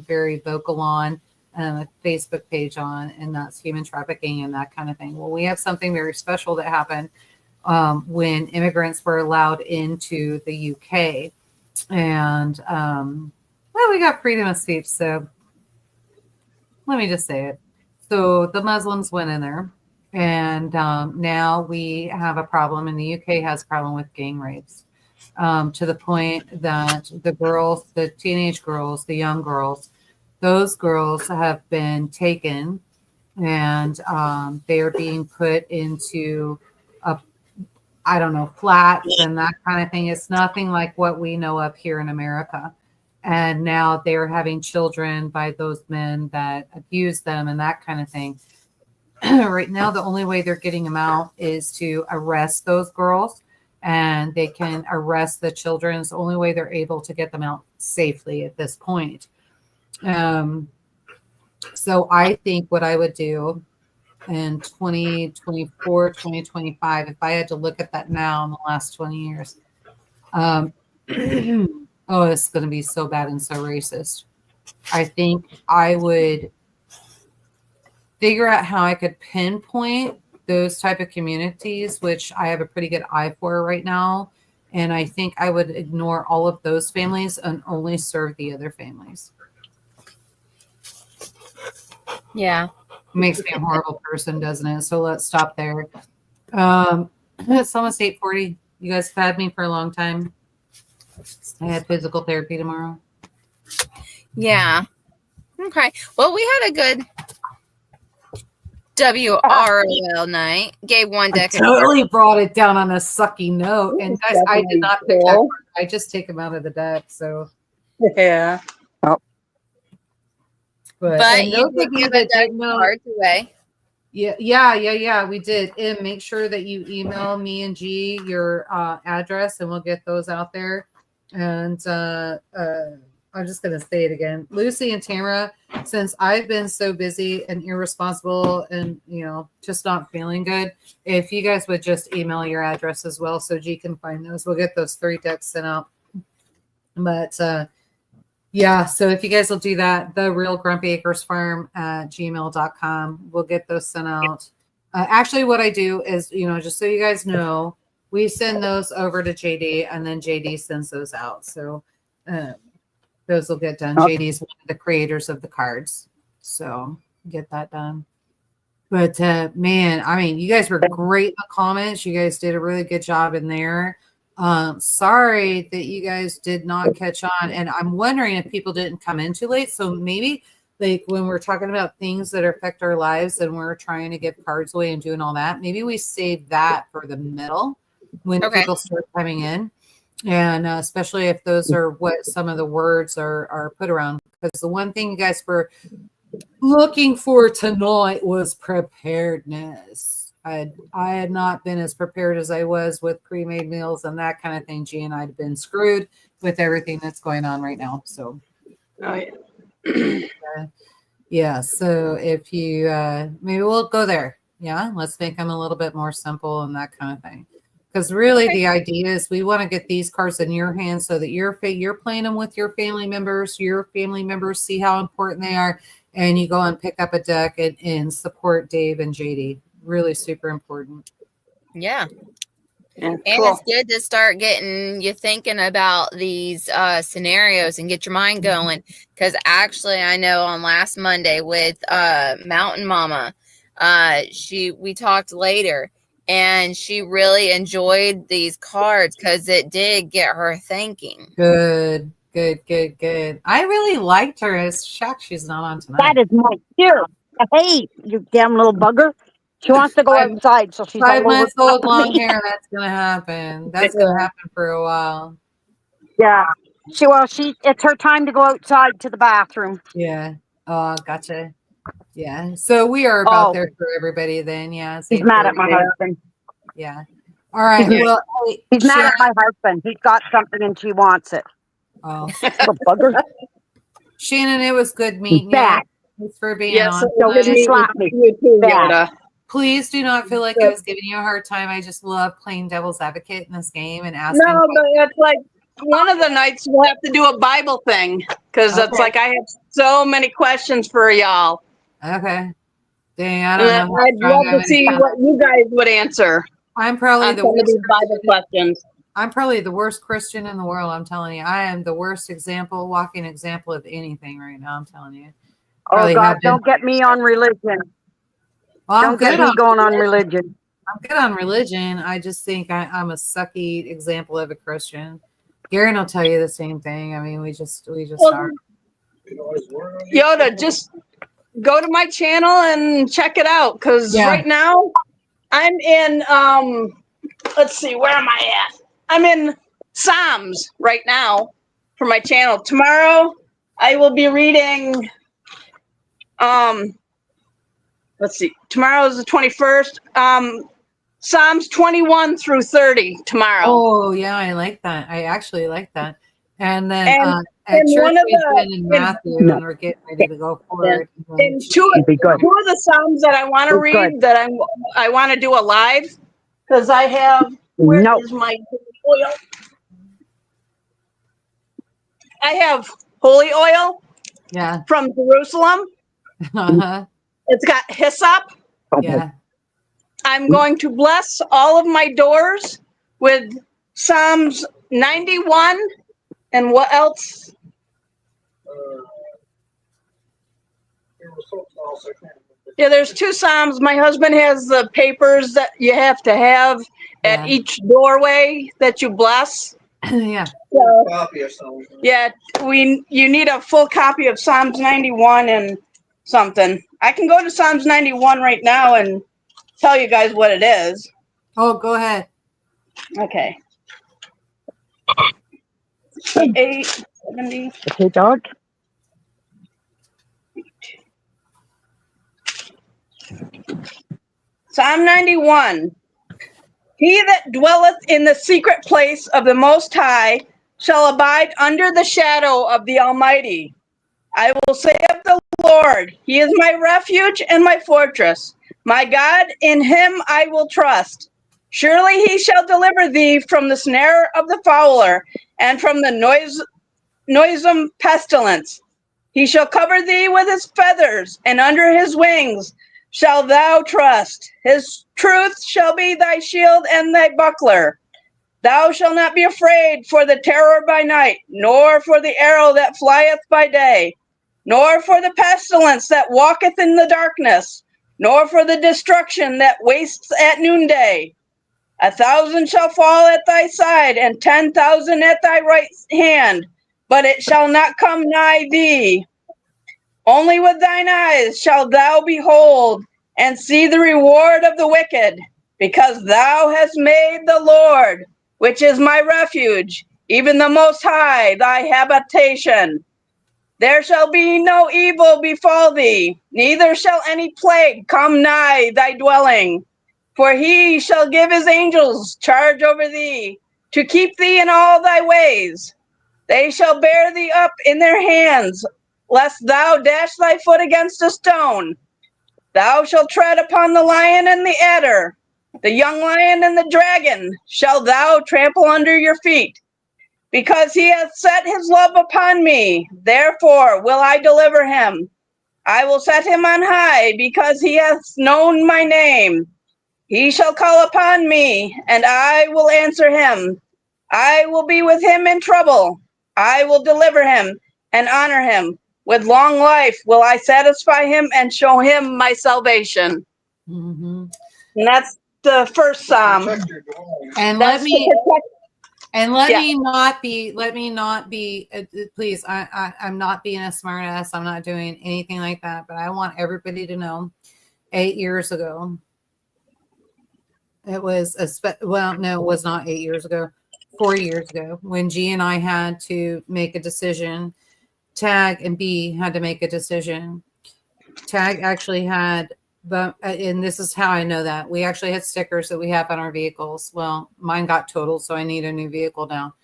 S1: very vocal on, a Facebook page on, and that's human trafficking and that kind of thing. Well, we have something very special that happened when immigrants were allowed into the UK. And, well, we got freedom of speech, so let me just say it. So the Muslims went in there, and now we have a problem, and the UK has a problem with gang rapes, to the point that the girls, the teenage girls, the young girls, those girls have been taken, and they are being put into flats and that kind of thing. It's nothing like what we know of here in America. And now they're having children by those men that abuse them and that kind of thing. Right now, the only way they're getting them out is to arrest those girls, and they can arrest the children. It's the only way they're able to get them out safely at this point. So I think what I would do in 2024, 2025, if I had to look at that now in the last 20 years, oh, it's going to be so bad and so racist. I think I would figure out how I could pinpoint those type of communities, which I have a pretty good eye for right now. And I think I would ignore all of those families and only serve the other families.
S3: Yeah.
S1: Makes me a horrible person, doesn't it? So let's stop there. It's almost 8:40. You guys have had me for a long time. I had physical therapy tomorrow.
S3: Yeah. Okay. Well, we had a good WRL night. Gave one deck.
S1: I totally brought it down on a sucky note. And guys, I did not pick that card. I just take them out of the deck. So
S4: yeah.
S3: But you did give a deck cards away.
S1: Yeah. We did. And make sure that you email me and G your address, and we'll get those out there. And I'm just going to say it again. Lucy and Tamara, since I've been so busy and irresponsible and, just not feeling good, if you guys would just email your address as well so G can find those, we'll get those 3 decks sent out. But, yeah, so if you guys will do that, the Real Grumpy Acres Farm at gmail.com, we'll get those sent out. Actually, what I do is, just so you guys know, we send those over to JD, and then JD sends those out. So those will get done. JD's one of the creators of the cards. So get that done. But, man, I mean, you guys were great in the comments. You guys did a really good job in there. Sorry that you guys did not catch on, and I'm wondering if people didn't come in too late. So maybe like when we're talking about things that affect our lives and we're trying to give cards away and doing all that, maybe we save that for the middle when people start coming in, and especially if those are what some of the words are put around. Because the one thing you guys were looking for tonight was preparedness. I had not been as prepared as I was with pre-made meals and that kind of thing. G and I had been screwed with everything that's going on right now. So, yeah. So if you maybe we'll go there. Yeah, let's make them a little bit more simple and that kind of thing. Because really, the idea is we want to get these cards in your hands so that you're playing them with your family members. Your family members see how important they are, and you go and pick up a deck and support Dave and JD. Really super important.
S3: Yeah. And it's good to start getting you thinking about these scenarios and get your mind going. Because actually, I know on last Monday with Mountain Mama, we talked later, and she really enjoyed these cards because it did get her thinking.
S1: Good. Good, good, good. I really liked her. It's shocked she's not on tonight.
S2: That is my dear. Hey, you damn little bugger. She wants to go outside, so she's
S1: 5
S2: all over
S1: months old,
S2: top of
S1: long
S2: me.
S1: hair. That's gonna happen. That's gonna happen for a while.
S2: Yeah. It's her time to go outside to the bathroom.
S1: Yeah. Oh, gotcha. Yeah. So we are about there for everybody then. Yeah.
S2: He's mad at my husband.
S1: Yeah. All right.
S2: He's,
S1: Well, hey,
S2: he's mad
S1: Sharon.
S2: at my husband. He's got something and she wants it.
S1: Oh,
S2: Little bugger.
S1: Shannon, it was good meeting you.
S2: Bad.
S1: Thanks for being
S4: Yes,
S1: on.
S2: Don't you slap me.
S4: you too,
S2: Bad.
S4: Yoda.
S1: Please do not feel like I was giving you a hard time. I just love playing devil's advocate in this game and asking.
S4: No, but it's like one of the nights we'll have to do a Bible thing because it's like I have so many questions for y'all.
S1: Okay. Dang, I don't know.
S4: I'd love to see what you guys would answer.
S1: I'm probably
S4: on
S1: the
S4: some of
S1: worst
S4: these Bible questions.
S1: I'm probably the worst Christian in the world. I'm telling you, I am the worst walking example of anything right now. I'm telling you.
S2: Oh God, don't get me on religion.
S1: Well,
S2: don't get me going on religion.
S1: I'm good on religion. I just think I'm a sucky example of a Christian. Garen will tell you the same thing. I mean, we just are.
S4: Yoda, just go to my channel and check it out because right now I'm in let's see, where am I at? I'm in Psalms right now for my channel. Tomorrow I will be reading let's see, tomorrow is the 21st. Psalms 21 through 30 tomorrow.
S1: Oh yeah, I like that. I actually like that. And then at
S4: and
S1: church
S4: one of
S1: we've been in Matthew and we're getting ready to go forward.
S4: And two of the Psalms that I want to read that I want to do a live because I have where is my oil? I have holy oil from Jerusalem. It's got hyssop.
S1: Yeah.
S4: I'm going to bless all of my doors with Psalms 91 and what else? Yeah, there's two Psalms. My husband has the papers that you have to have at each doorway that you bless.
S1: Yeah.
S4: So, yeah, you need a full copy of Psalms 91 and something. I can go to Psalms 91 right now and tell you guys what it is.
S1: Oh, go ahead.
S4: Okay. 870.
S2: Okay, dog.
S4: Psalm 91. He that dwelleth in the secret place of the Most High shall abide under the shadow of the Almighty. I will say of the Lord, He is my refuge and my fortress. My God, in Him I will trust. Surely He shall deliver thee from the snare of the fowler and from the noisome pestilence. He shall cover thee with His feathers, and under His wings shalt thou trust. His truth shall be thy shield and thy buckler. Thou shalt not be afraid for the terror by night, nor for the arrow that flieth by day, nor for the pestilence that walketh in the darkness, nor for the destruction that wastes at noonday. 1,000 shall fall at thy side, and 10,000 at thy right hand, but it shall not come nigh thee. Only with thine eyes shalt thou behold, and see the reward of the wicked, because thou hast made the Lord, which is my refuge, even the Most High, thy habitation. There shall be no evil befall thee, neither shall any plague come nigh thy dwelling. For He shall give His angels charge over thee, to keep thee in all thy ways. They shall bear thee up in their hands, lest thou dash thy foot against a stone. Thou shalt tread upon the lion and the adder, the young lion and the dragon shalt thou trample under your feet. Because He hath set His love upon me, therefore will I deliver him. I will set him on high, because he hath known my name. He shall call upon me, and I will answer him. I will be with him in trouble. I will deliver him and honor him. With long life will I satisfy him and show him my salvation.
S1: Mm-hmm.
S4: And that's the first Psalm.
S1: And And let
S4: Yeah.
S1: me not be, please, I'm not being a smart ass. I'm not doing anything like that, but I want everybody to know 8 years ago, it was well, no, it was not 8 years ago, 4 years ago, when G and I had to make a decision. Tag and B had to make a decision. Tag actually had, but and this is how I know that we actually had stickers that we have on our vehicles. Well, mine got totaled, so I need a new vehicle now,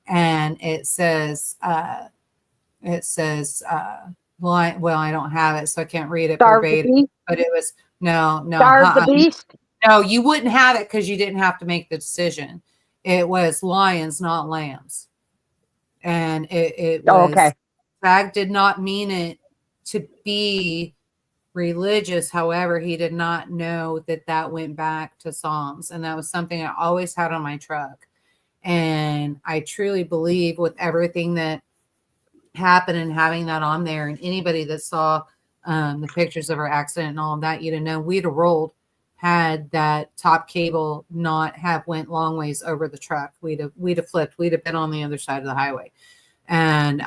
S1: and it says, well, I don't have it, so I can't read it
S2: Starve the
S1: verbatim.
S2: beast.
S1: But it was no,
S2: Starve the beast.
S1: no, you wouldn't have it because you didn't have to make the decision. It was lions, not lambs. And it was,
S2: Oh, okay.
S1: Tag did not mean it to be religious. However, he did not know that that went back to Psalms. And that was something I always had on my truck. And I truly believe with everything that happened and having that on there, and anybody that saw the pictures of our accident and all of that, you'd have known we'd have rolled had that top cable not have went long ways over the truck. We'd have flipped. We'd have been on the other side of the highway. And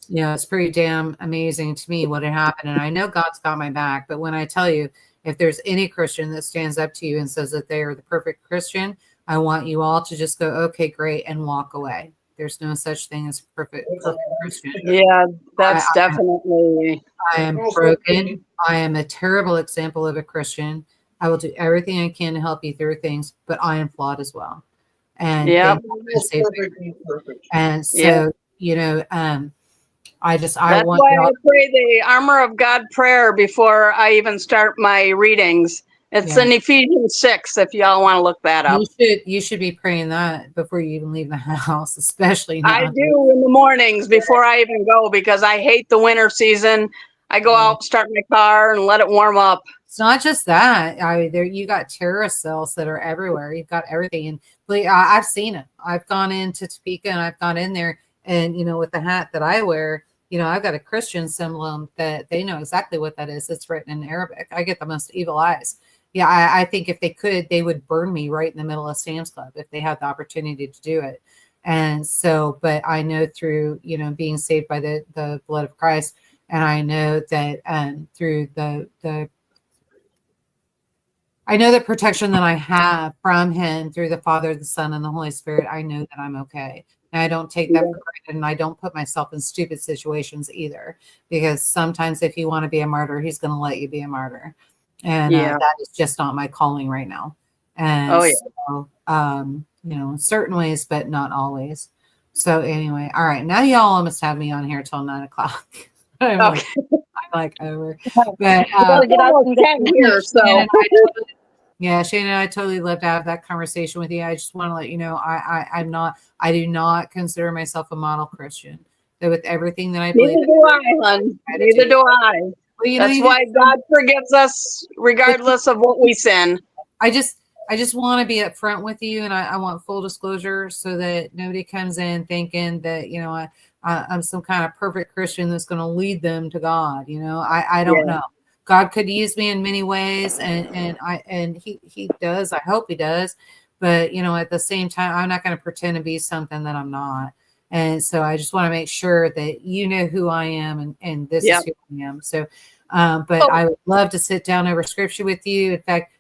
S1: it's pretty damn amazing to me what had happened. And I know God's got my back, but when I tell you, if there's any Christian that stands up to you and says that they are the perfect Christian, I want you all to just go, okay, great, and walk away. There's no such thing as perfect Christian.
S4: Yeah, that's definitely.
S1: I am broken. I am a terrible example of a Christian. I will do everything I can to help you through things, but I am flawed as well. And
S4: yeah,
S1: and so I
S4: that's
S1: want
S4: why I pray the armor of God prayer before I even start my readings. It's in Ephesians 6, if y'all want to look that up.
S1: You should be praying that before you even leave the house, especially now.
S4: I do in the mornings before I even go, because I hate the winter season. I go out, start my car, and let it warm up.
S1: It's not just that. You got terrorist cells that are everywhere. You've got everything, and I've seen it. I've gone into Topeka and I've gone in there, and with the hat that I wear, I've got a Christian symbol that they know exactly what that is. It's written in Arabic. I get the most evil eyes. Yeah, I think if they could, they would burn me right in the middle of Sam's Club if they had the opportunity to do it. And so, but I know through, being saved by the blood of Christ, and I know that through I know the protection that I have from him through the Father, the Son, and the Holy Spirit, I know that I'm okay. And I don't take that for granted, and I don't put myself in stupid situations either, because sometimes if you want to be a martyr, he's going to let you be a martyr. And that is just not my calling right now. And so, in certain ways, but not always. So anyway, all right. Now y'all almost have me on here till 9 o'clock. I'm like over. But Shane and I totally love to have that conversation with you. I just want to let you know I do not consider myself a model Christian. That with everything that I believe,
S4: neither do I, hon. Neither do I. Well, that's why God forgives us regardless of what we sin.
S1: I just want to be upfront with you, and I want full disclosure so that nobody comes in thinking that I'm some kind of perfect Christian that's going to lead them to God. I don't know. God could use me in many ways, and he does. I hope he does. But at the same time, I'm not going to pretend to be something that I'm not. And so I just want to make sure that you know who I am, and this is who I am. So, but I would love to sit down over scripture with you. In fact,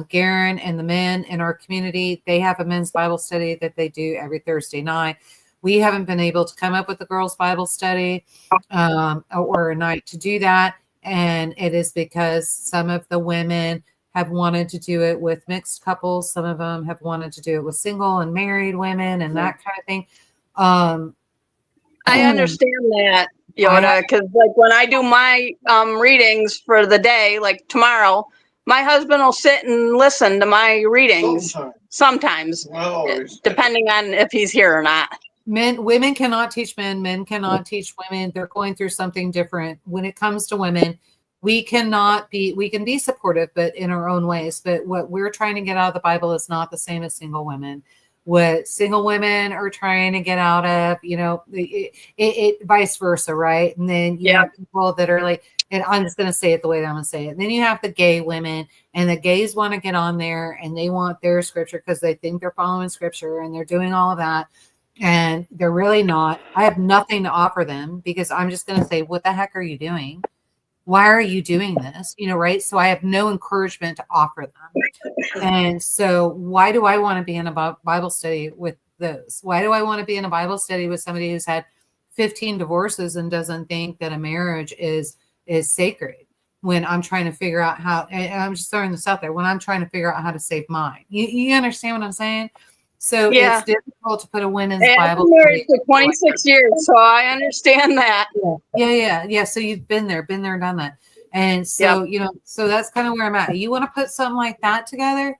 S1: Garen and the men in our community, they have a men's Bible study that they do every Thursday night. We haven't been able to come up with a girls' Bible study or a night to do that. And it is because some of the women have wanted to do it with mixed couples. Some of them have wanted to do it with single and married women and that kind of thing.
S4: I understand that, Yoda, because like when I do my readings for the day, like tomorrow, my husband will sit and listen to my readings sometimes, depending on if he's here or not.
S1: Women cannot teach men. Men cannot teach women. They're going through something different. When it comes to women, we can be supportive, but in our own ways. But what we're trying to get out of the Bible is not the same as single women. What single women are trying to get out of, it vice versa, right? And then you have people that are like, And I'm just going to say it the way that I'm going to say it. Then you have the gay women, and the gays want to get on there and they want their scripture because they think they're following scripture and they're doing all of that. And they're really not. I have nothing to offer them because I'm just going to say, what the heck are you doing? Why are you doing this? Right? So I have no encouragement to offer them. And so why do I want to be in a Bible study with this? Why do I want to be in a Bible study with somebody who's had 15 divorces and doesn't think that a marriage is sacred when I'm trying to figure out how, and I'm just throwing this out there, when I'm trying to figure out how to save mine? You understand what I'm saying? So it's difficult to put a women's Bible.
S4: I've been married for 26 years, so I understand that.
S1: Yeah. So you've been there, done that. And so, so that's kind of where I'm at. You want to put something like that together?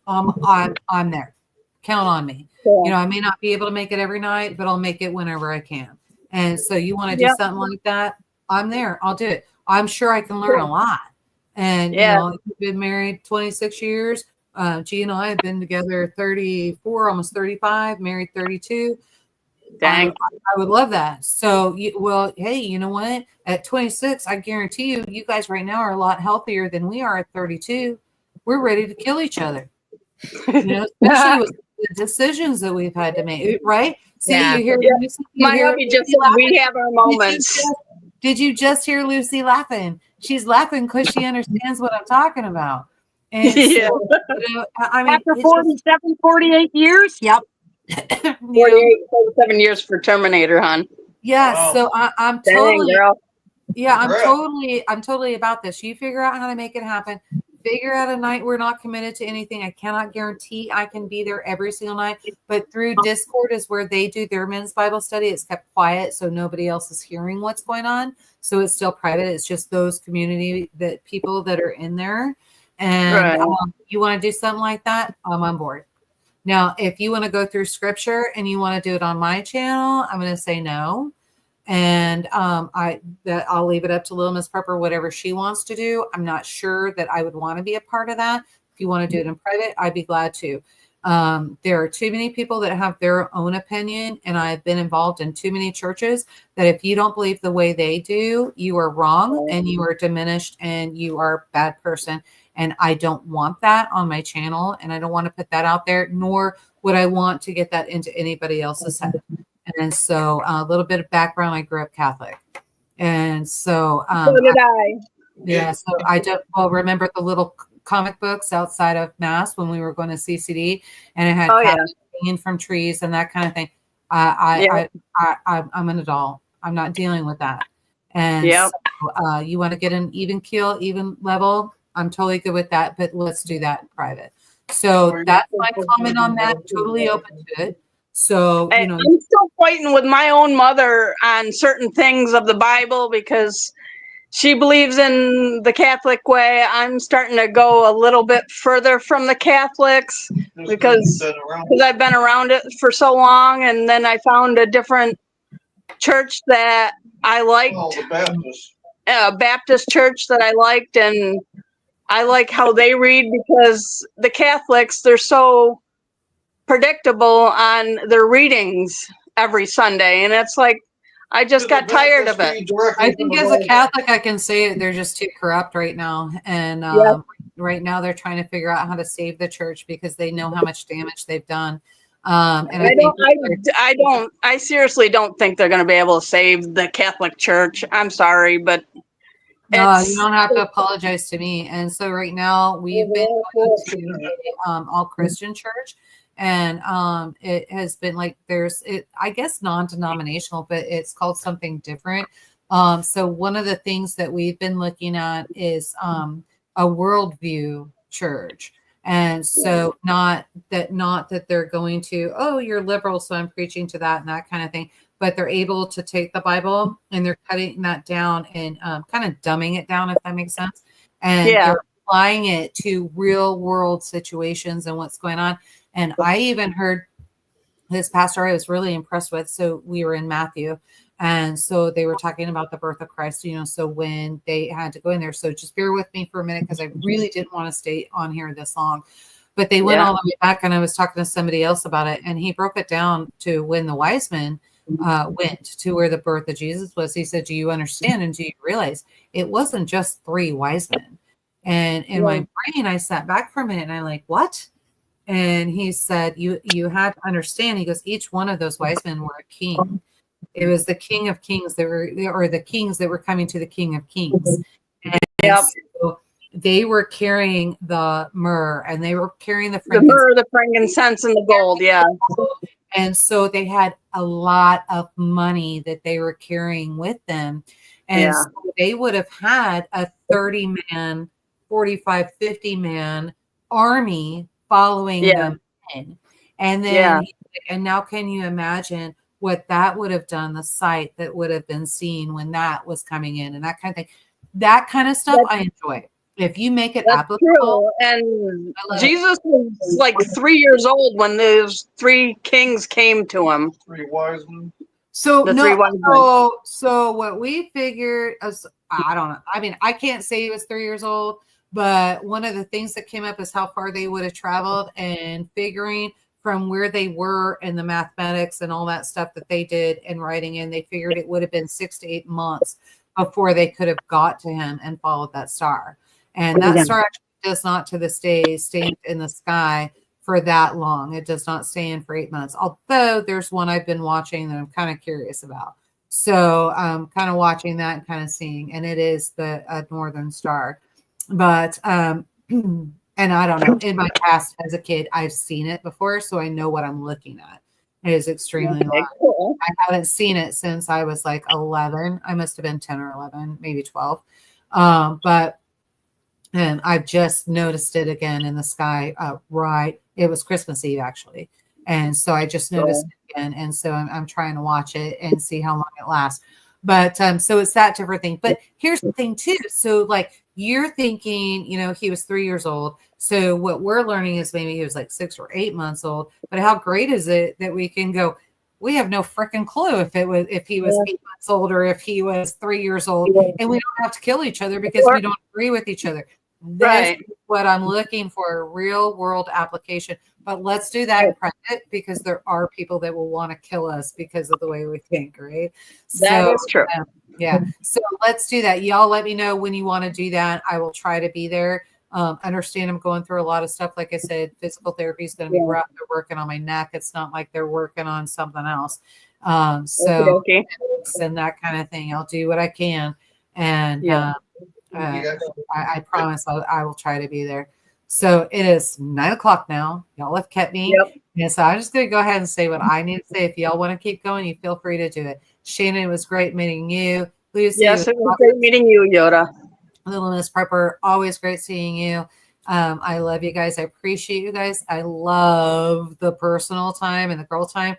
S1: I'm there. Count on me.
S4: Yeah.
S1: I may not be able to make it every night, but I'll make it whenever I can. And so you want to do something like that? I'm there. I'll do it. I'm sure I can learn a lot. And, we've been married 26 years. G and I have been together 34, almost 35, married 32.
S4: Dang.
S1: I would love that. So, hey, you know what? At 26, I guarantee you guys right now are a lot healthier than we are at 32. We're ready to kill each other. Especially with the decisions that we've had to make, right? See, you hear Lucy,
S4: my hubby just said we have our moments.
S1: Did you just hear Lucy laughing? She's laughing because she understands what I'm talking about. And so, I mean,
S2: after 47, 48 years?
S1: Yep.
S4: 47 years for Terminator, hon.
S1: Yeah. Wow. So I'm totally,
S4: girl.
S1: Yeah, I'm totally about this. You figure out how to make it happen. Figure out a night we're not committed to anything. I cannot guarantee I can be there every single night, but through Discord is where they do their men's Bible study. It's kept quiet, so nobody else is hearing what's going on. So it's still private. It's just those community people that are in there. And you want to do something like that, I'm on board. Now, if you want to go through scripture and you want to do it on my channel, I'm going to say no. And I'll leave it up to Little Miss Pepper, whatever she wants to do. I'm not sure that I would want to be a part of that. If you want to do it in private, I'd be glad to. There are too many people that have their own opinion, and I've been involved in too many churches that if you don't believe the way they do, you are wrong and you are diminished and you are a bad person. And I don't want that on my channel, and I don't want to put that out there, nor would I want to get that into anybody else's head. And so a little bit of background, I grew up Catholic. And so,
S4: so did I.
S1: Yeah. So I don't remember the little comic books outside of Mass when we were going to CCD, and it had hanging from trees and that kind of thing. I'm an adult. I'm not dealing with that. And so, you want to get an even keel, even level. I'm totally good with that, but let's do that in private. So that's my comment on that. Totally open to it. So,
S4: I'm still fighting with my own mother on certain things of the Bible because she believes in the Catholic way. I'm starting to go a little bit further from the Catholics because I've been around it for so long. And then I found a different church that I liked, a Baptist church that I liked. And I like how they read because the Catholics, they're so predictable on their readings every Sunday. And it's like, I just got tired of it.
S1: I think as a Catholic, I can say it, they're just too corrupt right now. And right now they're trying to figure out how to save the church because they know how much damage they've done. And
S4: I seriously don't think they're going to be able to save the Catholic Church. I'm sorry, but
S1: no, you don't have to apologize to me. And so right now we've been going to all Christian church. And it has been like I guess non-denominational, but it's called something different. So one of the things that we've been looking at is a worldview church. And so not that they're going to, oh, you're liberal, so I'm preaching to that and that kind of thing. But they're able to take the Bible and they're cutting that down and kind of dumbing it down, if that makes sense. And they're applying it to real world situations and what's going on. And I even heard this pastor I was really impressed with. So we were in Matthew. And so they were talking about the birth of Christ, so when they had to go in there. So just bear with me for a minute because I really didn't want to stay on here this long. But they went all the way back, and I was talking to somebody else about it, and he broke it down to when the wise men went to where the birth of Jesus was. He said, do you understand and do you realize it wasn't just 3 wise men? And in my brain, I sat back for a minute and I'm like, what? And he said, you have to understand. He goes, each one of those wise men were a king. It was the king of kings that were, or the kings that were coming to the king of kings. And so they were carrying the myrrh and they were carrying the
S4: frankincense, and the gold. Yeah.
S1: And so they had a lot of money that they were carrying with them. And so they would have had a 30-man, 45, 50-man army following them in. And then, and now can you imagine what that would have done, the sight that would have been seen when that was coming in and that kind of thing. That kind of stuff I enjoy. If you make it applicable.
S4: True. And Jesus was like 3 years old when those 3 kings came to him.
S5: 3 wise men.
S1: So
S4: the
S1: no,
S4: 3 wise men.
S1: So what we figured is, I don't know. I mean, I can't say he was 3 years old, but one of the things that came up is how far they would have traveled and figuring from where they were and the mathematics and all that stuff that they did and writing in, they figured it would have been 6 to 8 months before they could have got to him and followed that star. And that star actually does not to this day stay in the sky for that long. It does not stay in for 8 months. Although there's one I've been watching that I'm kind of curious about. So I'm kind of watching that and kind of seeing, and it is the northern star. But and I don't know, in my past as a kid, I've seen it before, so I know what I'm looking at. It is extremely large.
S4: Cool.
S1: I haven't seen it since I was like 11. I must have been 10 or 11, maybe 12. And I've just noticed it again in the sky. It was Christmas Eve actually, and so I just noticed it again. And so I'm trying to watch it and see how long it lasts. But so it's that different thing. But here's the thing too. So like you're thinking, he was 3 years old. So what we're learning is maybe he was like 6 or 8 months old. But how great is it that we can go? We have no freaking clue if he was 8 months old or if he was 3 years old, and we don't have to kill each other because we don't agree with each other. This is what I'm looking for, a real world application. But let's do that in private because there are people that will want to kill us because of the way we think, right?
S4: That is true.
S1: Yeah. So let's do that. Y'all let me know when you want to do that. I will try to be there. Understand I'm going through a lot of stuff. Like I said, physical therapy is going to be rough. They're working on my neck. It's not like they're working on something else. So and that kind of thing. I'll do what I can. And I promise I will try to be there. So it is 9 o'clock now. Y'all have kept me. And so I'm just going to go ahead and say what I need to say. If y'all want to keep going, you feel free to do it. Shannon, it was great meeting you. Lucy,
S4: yes, it was great meeting you, Yoda.
S1: Little Miss Prepper, always great seeing you. I love you guys. I appreciate you guys. I love the personal time and the girl time.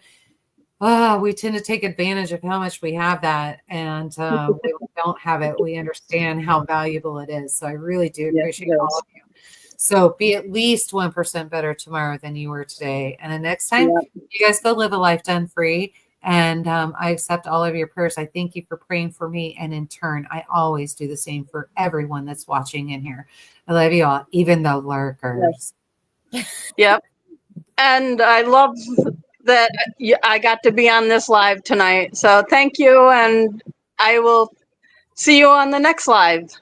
S1: We tend to take advantage of how much we have that, and we don't have it. We understand how valuable it is. So I really do appreciate all of you. So be at least 1% better tomorrow than you were today. And the next time, you guys go live a life done free. And I accept all of your prayers. I thank you for praying for me. And in turn, I always do the same for everyone that's watching in here. I love you all, even the lurkers.
S4: Yep. And I love that I got to be on this live tonight. So thank you. And I will see you on the next live.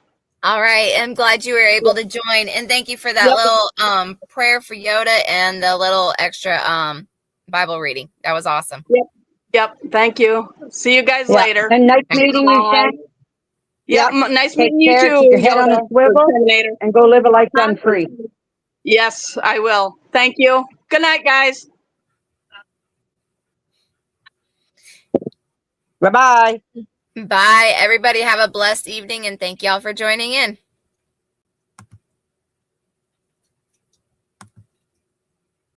S3: All right. I'm glad you were able to join. And thank you for that little prayer for Yoda and the little extra Bible reading. That was awesome.
S4: Yep. Thank you. See you guys later.
S2: And nice meeting you, Shannon.
S4: Yep. Nice meeting you too.
S2: Keep your head on a swivel and go live a life done free.
S4: Yes, I will. Thank you. Good night, guys.
S2: Bye-bye.
S3: Bye. Everybody have a blessed evening and thank y'all for joining in.